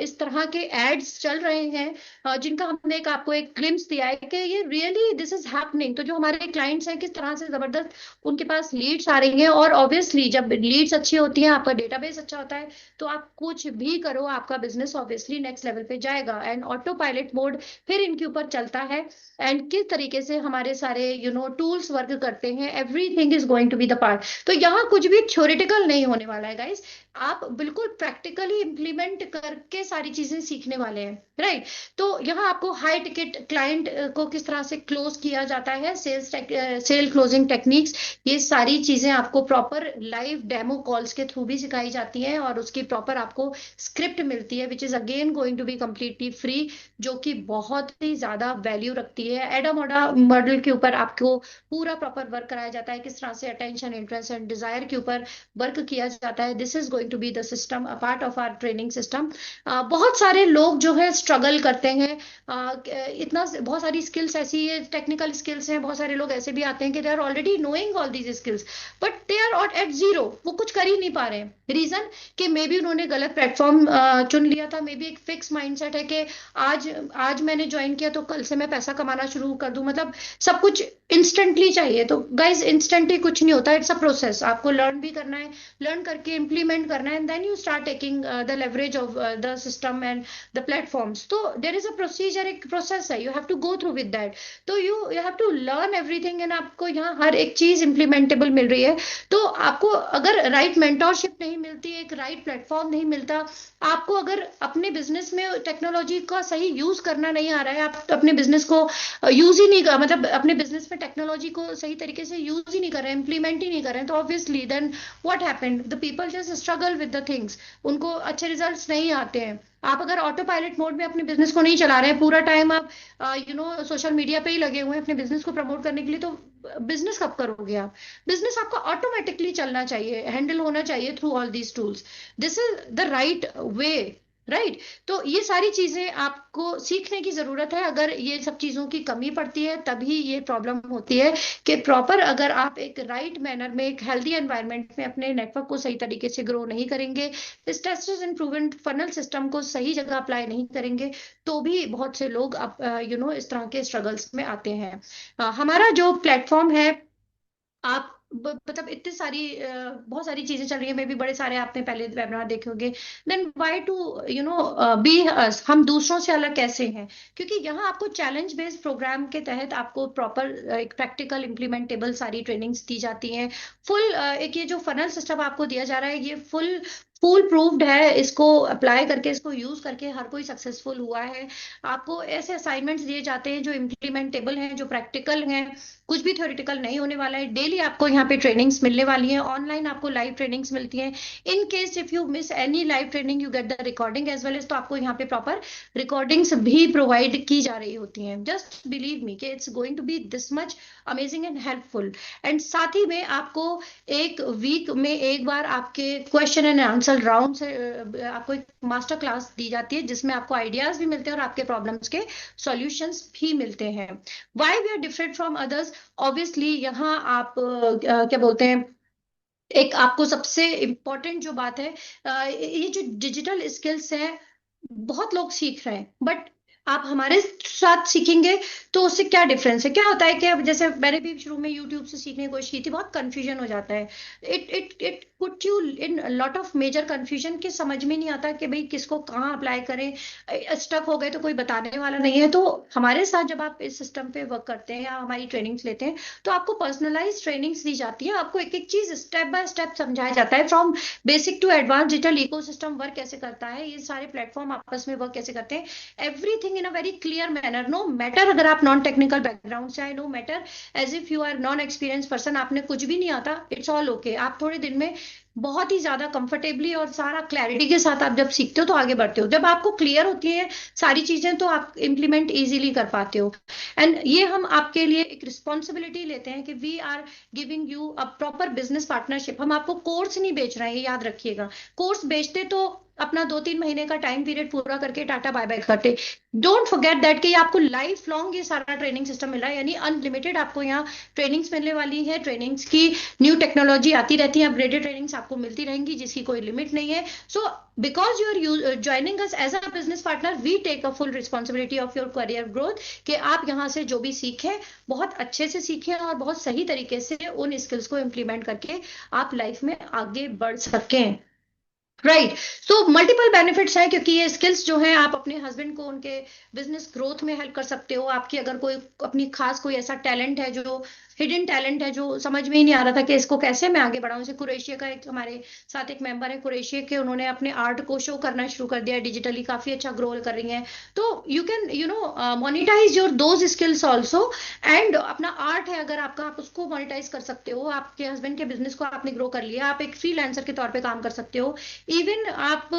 इस तरह के एड्स चल रहे हैं, जिनका हमने आपको एक ग्लिम्स दिया है कि ये रियली दिस इज हैपनिंग। तो जो हमारे क्लाइंट्स हैं, किस तरह से जबरदस्त उनके पास लीड्स आ रही हैं। और ऑब्वियसली जब लीड्स अच्छी होती हैं, आपका डेटाबेस अच्छा होता है, तो आप कुछ भी करो, आपका बिजनेस ऑब्वियसली नेक्स्ट लेवल पे जाएगा। एंड ऑटो पायलट मोड फिर इनके ऊपर चलता है। एंड किस तरीके से हमारे सारे टूल्स वर्क करते हैं, everything is going to be the part. तो यहाँ कुछ भी थ्योरेटिकल नहीं होने वाला है गाइस, आप बिल्कुल प्रैक्टिकली इंप्लीमेंट करके सारी चीजें सीखने वाले हैं, राइट? तो यहाँ आपको हाई टिकट क्लाइंट को किस तरह से क्लोज किया जाता है, सेल क्लोजिंग टेक्निक्स, ये सारी चीजें आपको प्रॉपर लाइव डेमो कॉल्स के थ्रू भी सिखाई जाती हैं, और उसकी प्रॉपर आपको स्क्रिप्ट मिलती है, which is again going to be completely free, जो कि बहुत ही ज्यादा वैल्यू रखती है। एडा मोडा मॉडल के ऊपर आपको पूरा प्रॉपर वर्क कराया जाता है, किस तरह से अटेंशन, इंटरेस्ट एंड डिजायर के ऊपर वर्क किया जाता है। This is going to be the system, a part of our training system. बहुत सारे लोग जो है स्ट्रगल करते हैं, बहुत सारी स्किल्स ऐसी है, टेक्निकल स्किल्स हैं, बहुत सारे लोग ऐसे भी आते हैं कि they are already knowing all these skills, but they are at zero, वो कुछ कर ही नहीं पा रहे हैं। रीजन कि मे बी उन्होंने गलत प्लेटफॉर्म चुन लिया था, मे बी एक फिक्स माइंडसेट है कि आज आज मैंने ज्वाइन किया तो कल से मैं पैसा कमाना शुरू कर दूं, मतलब सब कुछ इंस्टेंटली चाहिए। तो गाइज इंस्टेंटली कुछ नहीं होता, इट्स अ प्रोसेस। आपको लर्न भी करना है, लर्न करके इंप्लीमेंट करना है, and then you start taking the leverage of the system and the platforms. तो देर इज अ प्रोसीजर, एक प्रोसेस है, you have to go through with that. तो you have to learn everything, and आपको यहाँ हर एक चीज implementable मिल रही है। तो आपको अगर राइट मेंटोरशिप नहीं मिलती, एक राइट प्लेटफॉर्म नहीं मिलता, आपको अगर अपने बिजनेस में टेक्नोलॉजी का सही यूज करना नहीं आ रहा है, आप अपने बिजनेस को यूज ही नहीं कर, मतलब अपने बिजनेस में टेक्नोलॉजी को सही तरीके से यूज ही नहीं कर रहे हैं, इंप्लीमेंट ही नहीं कर रहे हैं, तो obviously then what happened, the people just struggle with the things, उनको अच्छे रिजल्ट्स नहीं आते हैं। आप अगर ऑटो पायलट मोड में अपने बिजनेस को नहीं चला रहे हैं, पूरा टाइम आप सोशल मीडिया पे ही लगे हुए हैं अपने बिजनेस को प्रमोट करने के लिए, तो बिजनेस कब करोगे आप? बिजनेस आपका ऑटोमेटिकली चलना चाहिए, हैंडल होना चाहिए through all these tools. This is the right way, right? तो ये सारी चीजें आपको सीखने की जरूरत है। अगर ये सब चीजों की कमी पड़ती है, तभी ये प्रॉब्लम होती है कि प्रॉपर अगर आप एक राइट मैनर में, एक हेल्दी एनवायरनमेंट में अपने नेटवर्क को सही तरीके से ग्रो नहीं करेंगे, इस tested and proven funnel system को सही जगह अप्लाई नहीं करेंगे, तो भी बहुत से लोग इस तरह के स्ट्रगल्स में आते हैं। हमारा जो प्लेटफॉर्म है, आप मतलब इतनी सारी बहुत सारी चीजें चल रही है, मे भी बड़े सारे आपने पहले वेबिनार देखे होंगे, देन व्हाई टू बी अस, हम दूसरों से अलग कैसे हैं? क्योंकि यहाँ आपको चैलेंज बेस्ड प्रोग्राम के तहत आपको प्रॉपर एक प्रैक्टिकल इम्प्लीमेंटेबल सारी ट्रेनिंग्स दी जाती हैं। फुल एक ये जो फनल सिस्टम आपको दिया जा रहा है, ये फुल प्रूव्ड है, इसको अप्लाई करके, इसको यूज करके हर कोई सक्सेसफुल हुआ है। आपको ऐसे असाइनमेंट्स दिए जाते हैं जो इम्प्लीमेंटेबल हैं, जो प्रैक्टिकल हैं, कुछ भी थ्योरेटिकल नहीं होने वाला है। डेली आपको यहाँ पे ट्रेनिंग्स मिलने वाली हैं, ऑनलाइन आपको लाइव ट्रेनिंग्स मिलती हैं। In case if you miss any live training, you get the recording as well as, तो आपको यहाँ पे प्रॉपर रिकॉर्डिंग्स भी प्रोवाइड की जा रही होती हैं। जस्ट बिलीव मी कि it's going to be this much amazing and helpful. And साथ ही में आपको एक वीक में एक बार आपके क्वेश्चन एंड आंसर राउंड से आपको एक मास्टर क्लास दी जाती है, जिसमें आपको आइडियाज भी मिलते हैं और आपके प्रॉब्लम्स के सॉल्यूशंस भी मिलते हैं। Why we are different from others? Obviously यहाँ आप क्या बोलते हैं, एक आपको सबसे इम्पोर्टेंट जो बात है, ये जो डिजिटल स्किल्स है, बहुत लोग सीख रहे हैं, बट आप हमारे साथ सीखेंगे तो उससे क्या डिफरेंस है? क्या होता है कि अब जैसे मैंने भी शुरू में यूट्यूब से सीखने की कोशिश की थी, बहुत कंफ्यूजन हो जाता है। It put you in lot of major confusion, कि समझ में नहीं आता कि भाई किसको कहाँ अप्लाई करें। स्टक हो गए तो कोई बताने वाला नहीं है। तो हमारे साथ जब आप इस सिस्टम पे वर्क करते हैं या हमारी ट्रेनिंग्स लेते हैं, तो आपको पर्सनलाइज ट्रेनिंग्स दी जाती है, आपको एक एक चीज स्टेप बाय स्टेप समझाया जाता है, from basic to advance. Digital ecosystem work कैसे करता है, ये सारे प्लेटफॉर्म आपस में वर्क कैसे करते हैं, everything in a very clear manner. No matter अगर आप नॉन टेक्निकल बैकग्राउंड से आए, no matter as if you are non experience person, आपने कुछ भी नहीं आता, इट्स ऑल ओके। आप थोड़े दिन में बहुत ही ज्यादा कंफर्टेबली और सारा क्लैरिटी के साथ आप जब सीखते हो तो आगे बढ़ते हो। जब आपको क्लियर होती है सारी चीजें तो आप इंप्लीमेंट इजीली कर पाते हो। एंड ये हम आपके लिए एक रिस्पॉन्सिबिलिटी लेते हैं कि we are giving you a proper business partnership. हम आपको कोर्स नहीं बेच रहे हैं, ये याद रखिएगा। कोर्स बेचते तो अपना 2-3 महीने का टाइम पीरियड पूरा करके टाटा बाय बाय करते। डोंट फॉरगेट दैट कि आपको लाइफ लॉन्ग ये सारा ट्रेनिंग सिस्टम मिला है, यानी अनलिमिटेड आपको यहाँ ट्रेनिंग्स मिलने वाली है। ट्रेनिंग्स की न्यू टेक्नोलॉजी आती रहती है, अपग्रेडेड ट्रेनिंग्स आपको मिलती रहेंगी, जिसकी कोई लिमिट नहीं है। So because you are joining us as a business partner, we take a full responsibility of your career growth, कि आप यहाँ से जो भी सीखें बहुत अच्छे से सीखें और बहुत सही तरीके से उन स्किल्स को इम्प्लीमेंट करके आप लाइफ में आगे बढ़ सकें। राइट। सो मल्टीपल बेनिफिट्स हैं, क्योंकि ये स्किल्स जो हैं आप अपने हस्बैंड को उनके बिजनेस ग्रोथ में हेल्प कर सकते हो। आपकी अगर कोई अपनी खास कोई ऐसा टैलेंट है, जो हिडन टैलेंट है, जो समझ में ही नहीं आ रहा था कि इसको कैसे मैं आगे बढ़ाऊं, जैसे कुरेशिया का एक हमारे साथ एक मेंबर है कुरेशिया के, उन्होंने अपने आर्ट को शो करना शुरू कर दिया डिजिटली, काफी अच्छा ग्रो कर रही हैं। तो you can monetize your those skills also. And अपना आर्ट है अगर आपका, आप उसको मोनिटाइज कर सकते हो। आपके हस्बैंड के बिजनेस को आपने ग्रो कर लिया, आप एक फ्रीलांसर के तौर पे काम कर सकते हो। इवन आप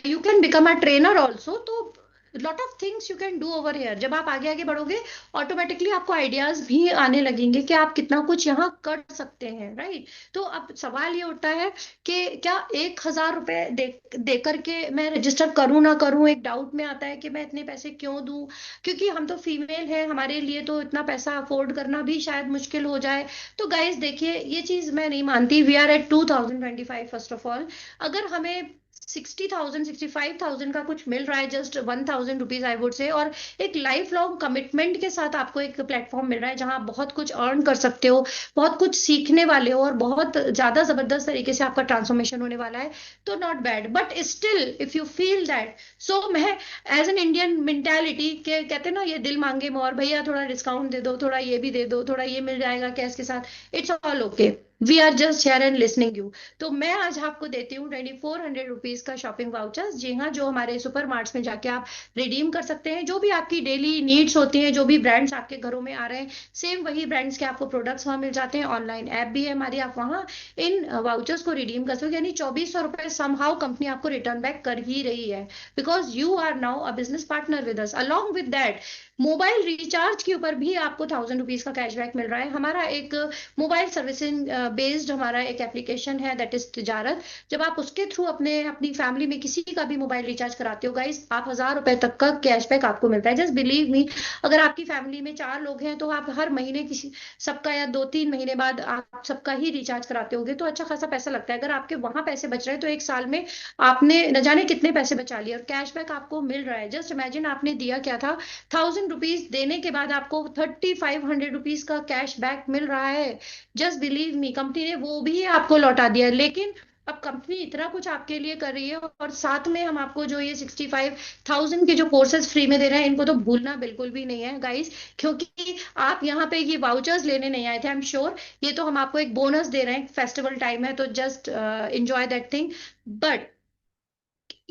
you can become a trainer also. तो lot of things you can do over here. जब आप आगे आगे बढ़ोगे, ऑटोमेटिकली आपको आइडियाज भी आने लगेंगे कि आप कितना कुछ यहाँ कर सकते हैं। राइट। तो अब सवाल ये उठता है कि क्या 1,000 रुपए दे करके मैं रजिस्टर करूं ना करूं, एक डाउट में आता है कि मैं इतने पैसे क्यों दूं, क्योंकि हम तो फीमेल हैं, हमारे लिए तो इतना पैसा अफोर्ड करना भी शायद मुश्किल हो जाए। तो गाइज देखिए, ये चीज मैं नहीं मानती। We are at 2025 first of all. अगर हमें 60,000 65,000 का कुछ मिल रहा है, जस्ट 1,000 रुपीज आई वुड से, और एक लाइफ लॉन्ग कमिटमेंट के साथ आपको एक प्लेटफॉर्म मिल रहा है जहां आप बहुत कुछ अर्न कर सकते हो, बहुत कुछ सीखने वाले हो, और बहुत ज्यादा जबरदस्त तरीके से आपका ट्रांसफॉर्मेशन होने वाला है, तो not bad. But still if you feel that, so मैं एज एन इंडियन मेंटालिटी के कहते हैं ना, ये दिल मांगे मोर, भैया थोड़ा डिस्काउंट दे दो, थोड़ा ये भी दे दो, थोड़ा ये मिल जाएगा कैश के साथ, it's all okay. We are just here and listening you. तो मैं आज आपको देती हूँ 2,400 रुपीज का शॉपिंग वाउचर्स। जी हाँ, जो हमारे सुपर मार्ट्स में जाके आप रिडीम कर सकते हैं। जो भी आपकी डेली नीड्स होती हैं, जो भी ब्रांड्स आपके घरों में आ रहे हैं, सेम वही ब्रांड्स के आपको प्रोडक्ट्स वहां मिल जाते हैं। ऑनलाइन ऐप भी है हमारी, आप वहां इन वाउचर्स को रिडीम कर सकते हो। यानी 2,400 रुपए समहाउ कंपनी आपको रिटर्न बैक कर ही रही है, because you are now a business partner with us. Along with that, mobile recharge के ऊपर भी आपको 1,000 रुपीज का कैशबैक मिल रहा है। हमारा एक मोबाइल सर्विसिंग बेस्ड हमारा एक एप्लीकेशन है, दैट इज तिजारत। जब आप उसके थ्रू अपनी फैमिली में किसी का भी मोबाइल रिचार्ज कराते हो गाइस, आप 1,000 रुपए तक का कैशबैक आपको मिलता है। जस्ट बिलीव मी, अगर आपकी फैमिली में 4 लोग हैं तो आप हर महीने किसी सबका या 2-3 महीने बाद आप सबका ही रिचार्ज कराते होगे तो अच्छा खासा पैसा लगता है। अगर आपके वहां पैसे बच रहे हैं तो एक साल में आपने न जाने कितने पैसे बचा लिए, और कैशबैक आपको मिल रहा है। जस्ट इमेजिन, आपने दिया क्या था, 1,000 रुपीज देने के बाद आपको 3,500 रुपीज का कैशबैक मिल रहा है। जस्ट बिलीव मी, कंपनी ने वो भी आपको लौटा दिया। लेकिन अब कंपनी इतना कुछ आपके लिए कर रही है, और साथ में हम आपको जो ये 65,000 के जो कोर्सेज फ्री में दे रहे हैं, इनको तो भूलना बिल्कुल भी नहीं है गाइस। क्योंकि आप यहाँ पे ये वाउचर्स लेने नहीं आए थे, आई एम श्योर। ये तो हम आपको एक बोनस दे रहे हैं, फेस्टिवल टाइम है तो just enjoy that thing. But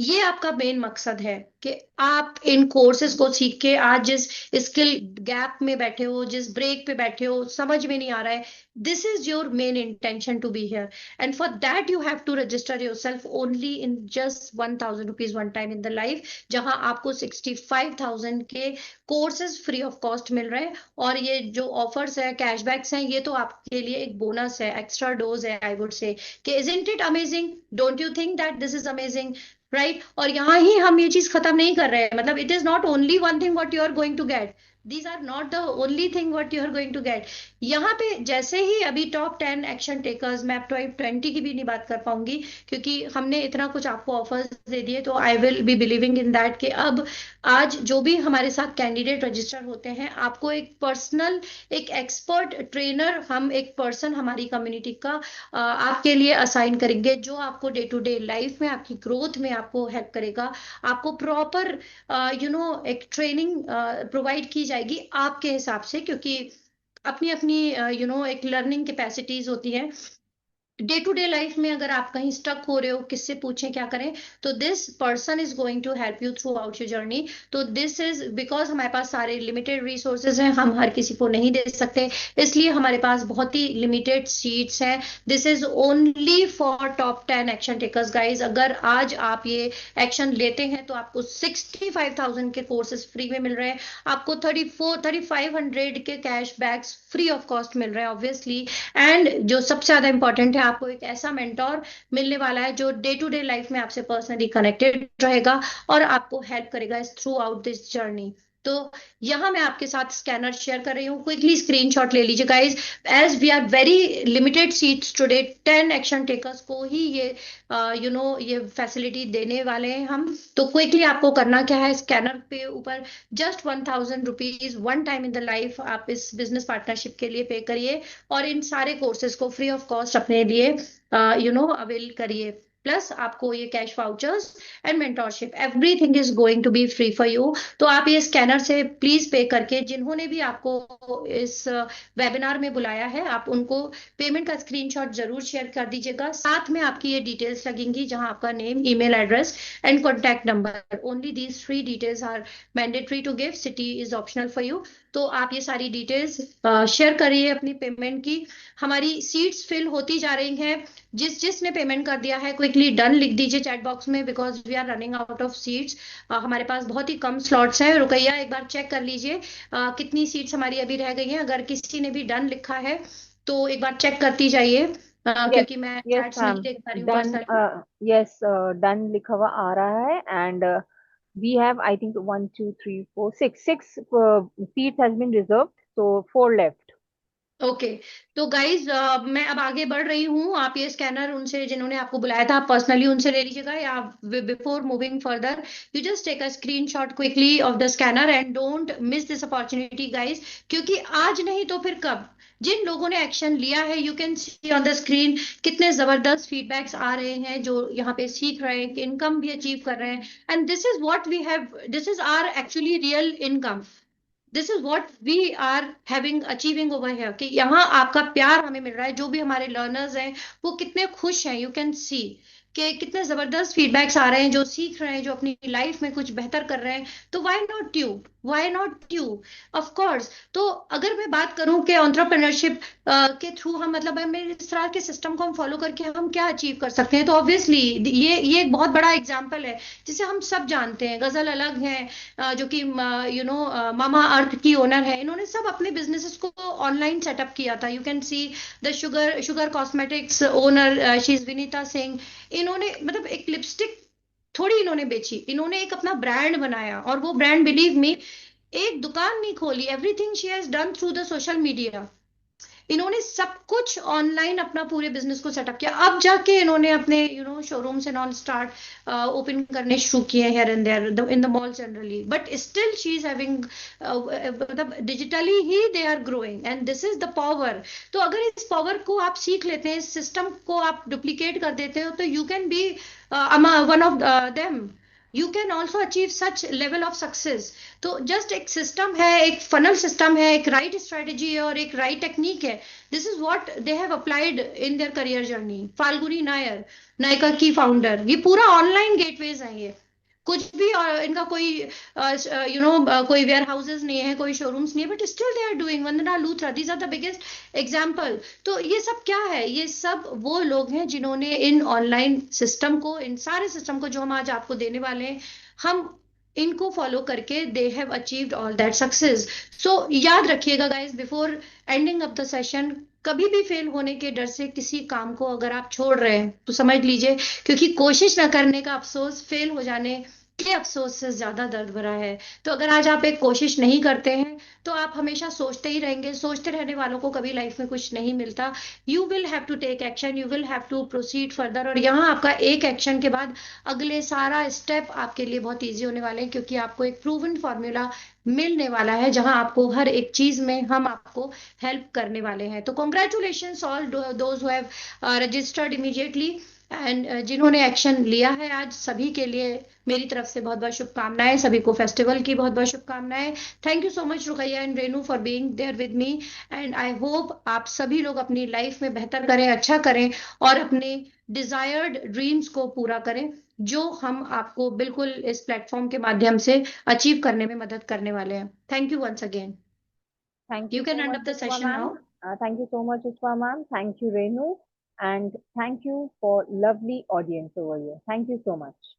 ये आपका मेन मकसद है कि आप इन कोर्सेज को सीख के आज जिस स्किल गैप में बैठे हो, जिस ब्रेक पे बैठे हो, समझ में नहीं आ रहा है, this is your main intention to be here. And for that you have to register yourself only in just 1,000 rupees one time in the life, जहां आपको 65,000 के कोर्सेज फ्री ऑफ कॉस्ट मिल रहे हैं। और ये जो ऑफर्स है, कैशबैक्स हैं, ये तो आपके लिए एक बोनस है, एक्स्ट्रा डोज है, आई वुड से कि isn't it amazing, don't you think that this is amazing, right? और यहाँ ही हम ये चीज खत्म नहीं कर रहे हैं। मतलब it is not only one thing what you are going to get, these are not the only thing what you are going to get. यहाँ पे जैसे ही अभी टॉप 10 एक्शन टेकर्स, मैं टॉप 20 की भी नहीं बात कर पाऊंगी क्योंकि हमने इतना कुछ आपको ऑफर्स दे दिए, तो आई will B believing in that कि अब आज जो भी हमारे साथ कैंडिडेट रजिस्टर होते हैं, आपको एक पर्सनल, एक एक्सपर्ट ट्रेनर, हम एक पर्सन हमारी कम्युनिटी का आपके लिए असाइन करेंगे, जो आपको डे टू डे लाइफ में, आपकी ग्रोथ में आपको हेल्प करेगा। आपको प्रॉपर एक ट्रेनिंग प्रोवाइड की जाएगी आपके हिसाब से, क्योंकि अपनी अपनी एक लर्निंग कैपेसिटीज होती हैं। डे टू डे लाइफ में अगर आप कहीं स्टक हो रहे हो, किससे पूछें क्या करें, तो this person is going to help you throughout your journey. तो दिस इज बिकॉज हमारे पास सारे लिमिटेड रिसोर्सेज हैं, हम हर किसी को नहीं दे सकते, इसलिए हमारे पास बहुत ही लिमिटेड सीट्स हैं। This is only for top 10 action takers guys. अगर आज आप ये एक्शन लेते हैं तो आपको 65,000 के कोर्सेज फ्री में मिल रहे हैं, आपको 3,500 के cash backs free of cost मिल रहे हैं ऑब्वियसली। एंड जो सबसे ज्यादा इंपॉर्टेंट है, आपको एक ऐसा मेंटोर मिलने वाला है जो डे टू डे लाइफ में आपसे पर्सनली कनेक्टेड रहेगा और आपको हेल्प करेगा थ्रू आउट दिस जर्नी। तो यहां मैं आपके साथ स्कैनर शेयर कर रही हूँ, क्विकली स्क्रीनशॉट ले लीजिए guys. As we are very limited seats today, 10 action takers को ही ये ये फैसिलिटी देने वाले हैं हम। तो क्विकली आपको करना क्या है, स्कैनर पे ऊपर just 1,000 rupees one time in the life आप इस बिजनेस पार्टनरशिप के लिए पे करिए, और इन सारे कोर्सेज को फ्री ऑफ कॉस्ट अपने लिए अवेल करिए। प्लस आपको ये cash vouchers and mentorship, everything is going to be free for you. तो आप ये स्कैनर से प्लीज पे करके, जिन्होंने भी आपको इस वेबिनार में बुलाया है, आप उनको पेमेंट का स्क्रीनशॉट जरूर शेयर कर दीजिएगा। साथ में आपकी ये डिटेल्स लगेंगी, जहां आपका name, email address and contact number, only these 3 details are mandatory to give, city is optional for you. तो आप ये सारी डिटेल्स शेयर करिए अपनी पेमेंट की। हमारी सीट्स फिल होती जा रही हैं, जिसने पेमेंट कर दिया है क्विकली डन लिख दीजिए चैट बॉक्स में, because we are running out of seats. हमारे पास बहुत ही कम स्लॉट्स हैं। रुकैया एक बार चेक कर लीजिए कितनी सीट्स हमारी अभी रह गई हैं। अगर किसी ने भी डन लिखा है तो एक बार चेक करती जाइए, yes क्योंकि मैं yes चैट्स नहीं ma'am, देख पा रही हूँ done, पर्सनली। yes, done लिखा हुआ आ रहा है। and we have, I think, 1 2 3 4 6 seats has been reserved, so 4 left. Okay, तो गाइज मैं अब आगे बढ़ रही हूँ। आप ये स्कैनर उनसे, जिन्होंने आपको बुलाया था, आप पर्सनली उनसे ले लीजिएगा, या before moving further you just take a screenshot quickly of the scanner and don't miss this opportunity guys, क्योंकि आज नहीं तो फिर कब। जिन लोगों ने एक्शन लिया है, you can see on the screen कितने जबरदस्त फीडबैक्स आ रहे हैं, जो यहाँ पे सीख रहे हैं, इनकम भी अचीव कर रहे हैं। And this is what we have, this is our actually real income, this is what we are having achieving over here, कि यहाँ आपका प्यार हमें मिल रहा है। जो भी हमारे लर्नर्स हैं वो कितने खुश हैं, यू कैन सी कि कितने जबरदस्त फीडबैक्स आ रहे हैं, जो सीख रहे हैं, जो अपनी लाइफ में कुछ बेहतर कर रहे हैं। तो why not you, of course. तो अगर मैं बात करूं कि एंटरप्रेन्योरशिप के थ्रू हम, मतलब हमें इस तरह के सिस्टम को हम फॉलो करके हम क्या अचीव कर सकते हैं, तो ऑब्वियसली ये एक बहुत बड़ा एग्जाम्पल है जिसे हम सब जानते हैं। गजल अलग है, जो कि मामा अर्थ की ओनर है, इन्होंने सब अपने बिजनेसेस को ऑनलाइन सेटअप किया था। You can see the sugar cosmetics owner, she is Vinita Singh. इन्होंने मतलब एक लिपस्टिक थोड़ी इन्होंने बेची, इन्होंने एक अपना ब्रांड बनाया, और वो ब्रांड, बिलीव मी, एक दुकान नहीं खोली, everything she has done through the social media. इन्होंने सब कुछ ऑनलाइन अपना पूरे बिजनेस को सेटअप किया। अब जाके इन्होंने अपने showrooms and on start open करने शुरू किए here and there in the mall generally, but still she is having, मतलब डिजिटली ही they are growing, and this is the power. तो अगर इस पावर को आप सीख लेते हैं, इस सिस्टम को आप डुप्लीकेट कर देते हो, तो you can be one of them, you can also achieve such level of success. तो जस्ट एक सिस्टम है, एक फनल सिस्टम है, एक राइट स्ट्रेटेजी है, और एक राइट टेक्निक है। This is what they have applied in their career journey. Falguni Nair, Nykaa की फाउंडर, ये पूरा ऑनलाइन गेटवेज है। ये कुछ भी इनका कोई कोई वेयर हाउसेज नहीं है, कोई शोरूम्स नहीं है, but still they are doing. Vandana Luthra, these are the biggest example. तो ये सब क्या है? ये सब वो लोग हैं जिन्होंने इन ऑनलाइन सिस्टम को, इन सारे सिस्टम को जो हम आज आपको देने वाले हैं, हम इनको फॉलो करके they have achieved all that success. So याद रखिएगा guys, before ending of the session, कभी भी फेल होने के डर से किसी काम को अगर आप छोड़ रहे हैं तो समझ लीजिए, क्योंकि कोशिश न करने का अफसोस फेल हो जाने के अफसोस से ज्यादा दर्द भरा है। तो अगर आज आप एक कोशिश नहीं करते हैं, तो आप हमेशा सोचते ही रहेंगे। सोचते रहने वालों को कभी लाइफ में कुछ नहीं मिलता। You will have to take action, you will have to proceed further, और यहाँ आपका एक एक्शन के बाद अगले सारा स्टेप आपके लिए बहुत इजी होने वाले हैं, क्योंकि आपको एक प्रूवन फॉर्मूला मिलने वाला है, जहां आपको हर एक चीज में हम आपको हेल्प करने वाले हैं। तो congratulation all those who have registered immediately, and जिन्होंने एक्शन लिया है आज, सभी के लिए मेरी तरफ से बहुत बहुत शुभकामनाएं। सभी को फेस्टिवल की बहुत बहुत शुभकामनाएं। Thank you so much Rukaiya and Renu for being there with me, and I hope आप सभी लोग अपनी लाइफ में बेहतर करें, अच्छा करें, और अपने डिजायर्ड ड्रीम्स को पूरा करें, जो हम आपको बिल्कुल इस प्लेटफॉर्म के माध्यम से अचीव करने में मदद करने वाले हैं। Thank you once again. Thank You you can so end much, up the Usma session ma'am. now. Thank you so much, Usma ma'am. Thank you, Renu. And thank you for lovely audience over here. Thank you so much.